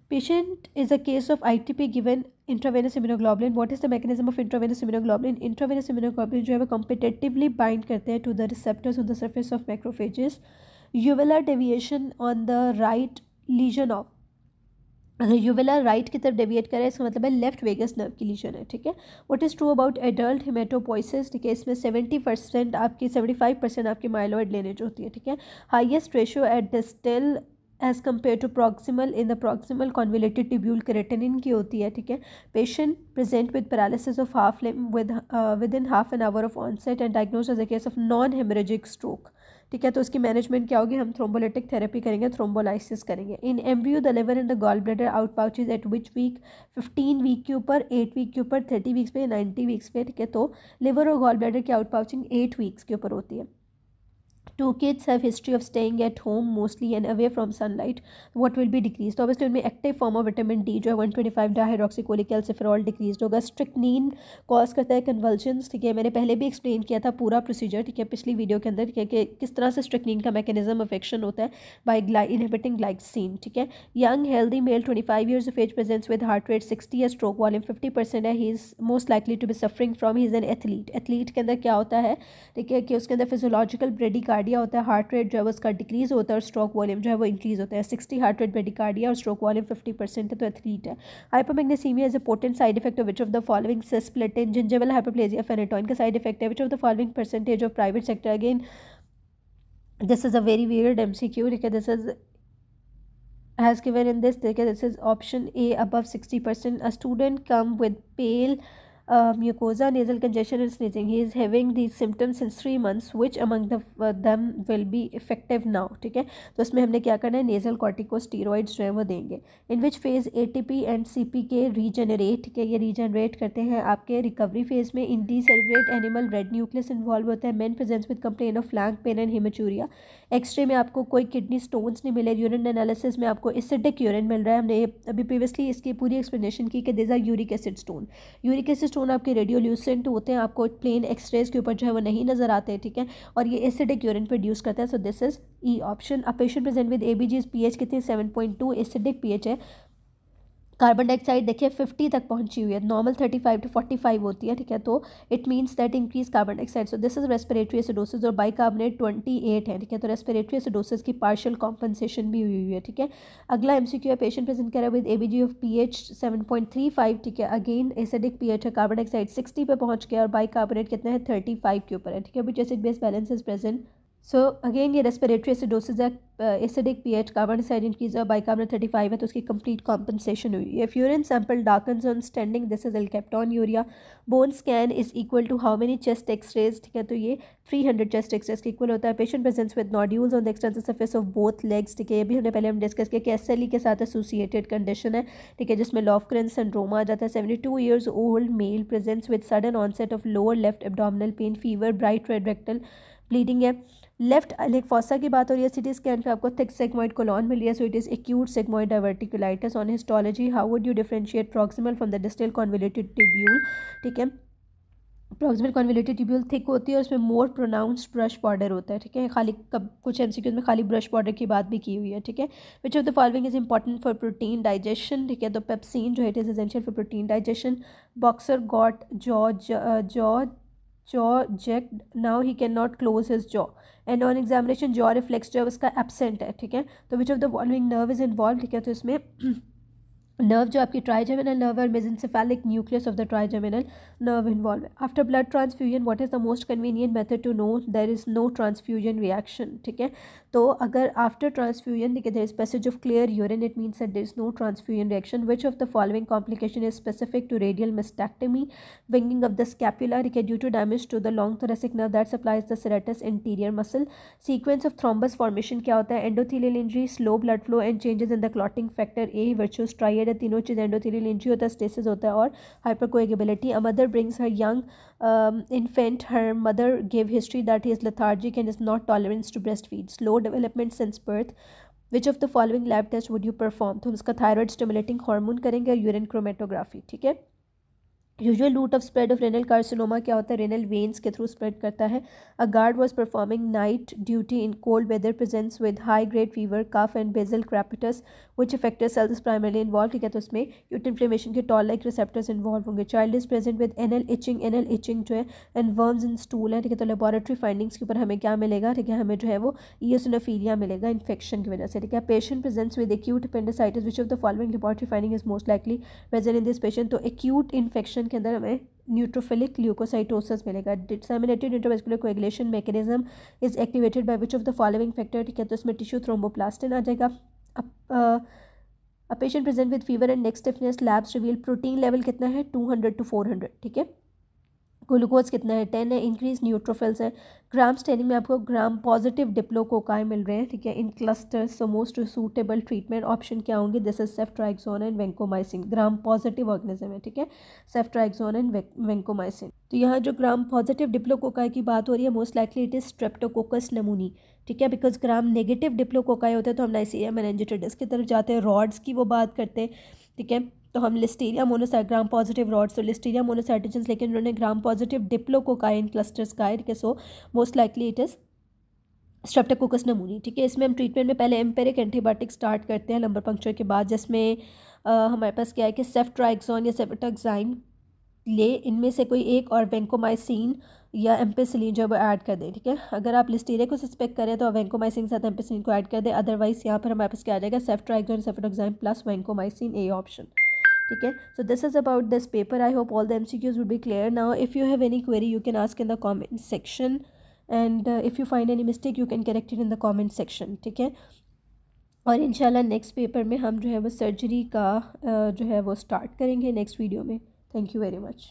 Patient is a case of ITP given intravenous immunoglobulin, what is the mechanism of intravenous immunoglobulin. Intravenous immunoglobulin जो है वो कॉम्पिटेटिवली बाइंड करते हैं to the receptors on the surface of macrophages. Uvular deviation on the right lesion of, अगर uvular right की तरफ deviate करे इसका मतलब है लेफ्ट वेगस नर्व की लीजन है। ठीक है, what is true about adult haematopoiesis. ठीक है, इसमें 70% आपकी 75% आपकी माइलॉइड लेनेज होती है। ठीक है, highest ratio at distal as compare to proximal, in the proximal convoluted tubule creatinine की होती है। ठीक है, patient present with paralysis of half limb within half an hour of onset and diagnose as a case of non haemorrhagic stroke. ठीक है, तो उसकी management क्या होगी, हम थ्रोम्बोलिटिक थेरेपी करेंगे, थ्रोम्बोलाइसिस करेंगे। In embryo the liver and the gall bladder out pouches at which week, 15 week के ऊपर, 8 वीक के ऊपर, 30 वीक्स पे, 90 वीक्स पे। ठीक है, तो लिवर और गॉल ब्लैडर की आउट पाउचिंग 8 वीक्स के ऊपर होती है। 2 kids have history of staying at home mostly and away from sunlight, what will be decreased। तो obviously उनमें active form of vitamin D जो है 125 डाइहाइड्रोक्सीकोलिकैल्सिफेरॉल डिक्रीज होगा। स्ट्रिक्नीन कॉज करता है कन्वल्जन्स। ठीक है, मैंने पहले भी एक्सप्लेन किया था पूरा प्रोसीजर, ठीक है, पिछली वीडियो के अंदर, ठीक है, कि किस तरह से स्ट्रिक्नीन का मैकेनिज्म ऑफ एक्शन होता है बाय इनहिबिटिंग ग्लाइसिन। ठीक है, young healthy male 25 years of age presents with heart rate 60 है, स्ट्रोक वॉल्यूम 50% है, he is most likely to be suffering from, he is an athlete. Athlete के अंदर क्या होता है, ठीक है, कि उसके अंदर फिजियोलॉजिकल ब्रेडिकार्डिया होता है, हार्ट रेट जो है वो उसका डिक्रीज होता है और स्ट्रोक वॉल्यूम जो है वो इंक्रीज होता है। 60 हार्ट रेट ब्रेडिकार्डिया और स्ट्रोक वॉल्यूम 50% है, तो एथलीट है। Hypomagnesaemia is a potent side effect of which of the following, cisplatin. Gingival hypoplasia phenytoin का साइड इफेक्ट है, which of the following percentage of private sector. Again this is a very weird MCQ। ठीक है, this is has given in this, this is option A, above 60%. A student come with pale mucosa, nasal congestion and sneezing. He is having these symptoms since 3 months. Which among them will be effective now? ठीक है, तो इसमें हमने क्या करना है, nasal कॉर्टिकोस्टीरॉइड्स जो है वो देंगे. In which phase ATP and CPK regenerate, ठीक है, ये रीजनरेट करते हैं आपके रिकवरी फेज में. In decerebrate animal red nucleus involve होता है. Man presents with complain of flank pain and haematuria. X-ray में आपको कोई किडनी स्टोन्स नहीं मिले. यूरिन एनालिसिस में आपको एसिडिक यूरिन मिल रहा है. हमने अभी प्रीवियसली इसकी पूरी एक्सप्लेनेशन की कि this are uric acid stone. Uric acid stone आपके रेडियोल्यूसेंट होते हैं, आपको प्लेन एक्सरेज के ऊपर जो है वो नहीं नजर आते. ठीक है, और ये एसिडिक यूरिन प्रोड्यूस करता है. So this is E option. A patient present with ABG's pH कितनी 7.2 एसिडिक pH है. कार्बन डाइऑक्साइड देखिए 50 तक पहुंची हुई है. नॉर्मल 35 to 45 होती है. ठीक है, तो it means that increase carbon dioxide. So this is respiratory acidosis. और बाइकार्बोनेट 28 है. ठीक है, तो रेस्पिरेटरी एसिडोसिस की पार्शियल कॉम्पनसेशन भी हुई है. ठीक है, अगला MCQ है. पेशेंट प्रेजेंट करा विद ABG ऑफ pH 7.35. ठीक है, अगेन एसिडिक pH है. कार्बन डाइऑक्साइड 60 पे पहुंच गया और बाइकार्बोनेट कितना है 35 के ऊपर है. ठीक है, which acid base balance is present. So again ये रेस्पिरेटरी एसिडोसिस है. Acidic pH, carbon dioxide increase और बाइकार्बोनेट 35 है, तो उसकी कंप्लीट कॉम्पनसेशन हुई है. If urine sample darkens on standing, this is alkaptonuria. Bone scan is equal to how many chest x-rays. ठीक है, तो ये 300 चेस्ट एक्सरेज के इक्वल होता है. Patient presents with nodules on the extensive surface of both legs. ठीक है, ये भी हमने पहले डिस्कस किया कि SLE के साथ एसोसिएटेड कंडीशन है. ठीक है, जिसमें लॉफ्ग्रेन सिंड्रोम आ जाता है. 72 years old male presents with sudden onset of lower left abdominal pain, fever, bright red rectal bleeding है. लेफ्ट अलेक फॉसा की बात हो रही है. CT स्कैन पे आपको थिक सेगमॉइड कोलॉन मिल रही है. So it is acute sigmoid diverticulitis. On histology, how would you differentiate proximal from the distal convoluted tubule. ठीक है, प्रॉक्सिमल कॉन्वोल्यूटेड ट्यूब्यूल थिक होती है और उसमें मोर प्रोनाउंस्ड ब्रश बॉर्डर होता है. ठीक है, खाली कुछ MCQs में खाली ब्रश बॉर्डर की बात भी की हुई है. ठीक है, which of the following is important for protein digestion. ठीक है, तो पेप्सिन जो है it is essential for protein digestion. Boxer got jaw jacked, now he cannot close his jaw, and on examination jaw reflex जो है उसका absent है. ठीक है, तो which of the following nerve is involved. ठीक है, तो इसमें नर्व जो आपकी ट्राइजेमिनल नर्व और mesencephalic nucleus of the trigeminal nerve involve है. After blood transfusion what is the most convenient method to know there is no transfusion reaction. ठीक है, तो अगर after transfusion there is passage of clear urine, it means that there is no transfusion reaction. Which of the following complication is specific to radial mastectomy. Winging of the scapula, ठीक है, due to damage to the long thoracic nerve that supplies the serratus anterior muscle. Sequence of thrombus formation क्या होता है. Endothelial injury, slow blood flow and changes in the clotting factor A, virtuous tried. तीनों चीज़ endothelial injury होता है, stasis होता है और hypercoagulability. A mother brings her young infant, her mother gave history that he is lethargic and is not tolerant to breastfeed. Slow development since birth. Which of the following lab test would you perform. तो हम इसका thyroid stimulating hormone करेंगे और urine chromatography. ठीक है, usual route of spread of renal carcinoma क्या होता है. रेनल वेन्स के थ्रू स्प्रेड करता है. A guard was performing night duty in cold weather presents with high grade fever, cough and basal crepitus. Which effector cells primarily involve. ठीक है, तो इसमें यूट इन्फ्लेमेशन के टॉल लाइक रिसेप्टर्स इन्वॉल्व होंगे. Child is present with anal itching जो है and worms in stool है. ठीक है, तो लेबोरेटरी फाइंडिंग्स के ऊपर हमें क्या मिलेगा. ठीक है, हमें जो है वो ईओसिनोफिलिया मिलेगा इन्फेक्शन की वजह से. ठीक है, patient presents with acute appendicitis. Which of the following laboratory finding is most likely present in this patient. तो एक्यूट इन्फेक्शन के अंदर हमें न्यूट्रोफिलिक ल्यूकोसाइटोसिस मिलेगा. Disseminated intravascular coagulation mechanism is activated by which of the following factor. ठीक है, तो इसमें tissue thromboplastin आ जाएगा. A patient present with fever and neck stiffness, labs reveal protein level कितना है 200 to 400. ठीक है, ग्लूकोज कितना है 10 है. इंक्रीज न्यूट्रोफिल्स है. ग्राम स्टेनिंग में आपको ग्राम पॉजिटिव डिप्लोकोकाई मिल रहे हैं. ठीक है, in clusters. So most suitable treatment option क्या होंगे. This is ceftriaxone and vancomycin. Gram positive organism है. ठीक है, सेफ्ट्राइक्सोन एंड वेंकोमाइसिन. तो यहाँ जो ग्राम पॉजिटिव डिप्लोकोकाई की बात हो रही है most likely it is streptococcus pneumoniae. ठीक है, बिकॉज ग्राम नेगेटिव डिप्लोकोकाई होते हैं तो हम नाइसीरिया मेनिंजिटिडिस की तरफ जाते हैं. रॉड्स की वो बात करते हैं. ठीक है, तो हम listeria monocyte gram positive rods, तो लिस्टीरिया मोनोसाइटिजन्स, लेकिन उन्होंने gram positive diplococci in clusters का है. ठीक है, so most likely it is streptococcus pneumoniae. ठीक है, इसमें हम ट्रीटमेंट में पहले एम्पेरिक एंटीबायोटिक स्टार्ट करते हैं लंबर पंक्चर के बाद, जिसमें हमारे पास क्या है कि सेफ्ट्राइक्सोन या सेफ्ट्राक्साइन ले, इनमें से कोई एक, और वेंकोमाइसिन या एम्पेसिलिन जो वो ऐड कर दें. ठीक है, अगर आप लिस्टीरिया को सस्पेक्ट करें तो वेंकोमाइसिन के साथ एम्पेसिलिन को ऐड कर दें. अदरवाइज यहाँ पर हमारे पास क्या आ जाएगा ceftriaxone ceftriaxone plus vancomycin, A option. ठीक है, so this is about this paper. I hope all the MCQs would be clear now. If you have any query you can ask in the comment section, and if you find any mistake you can correct it in the comment section. ठीक है, और इंशाल्लाह next paper में हम जो है वो surgery का जो है वो स्टार्ट करेंगे नेक्स्ट वीडियो में। Thank you very much.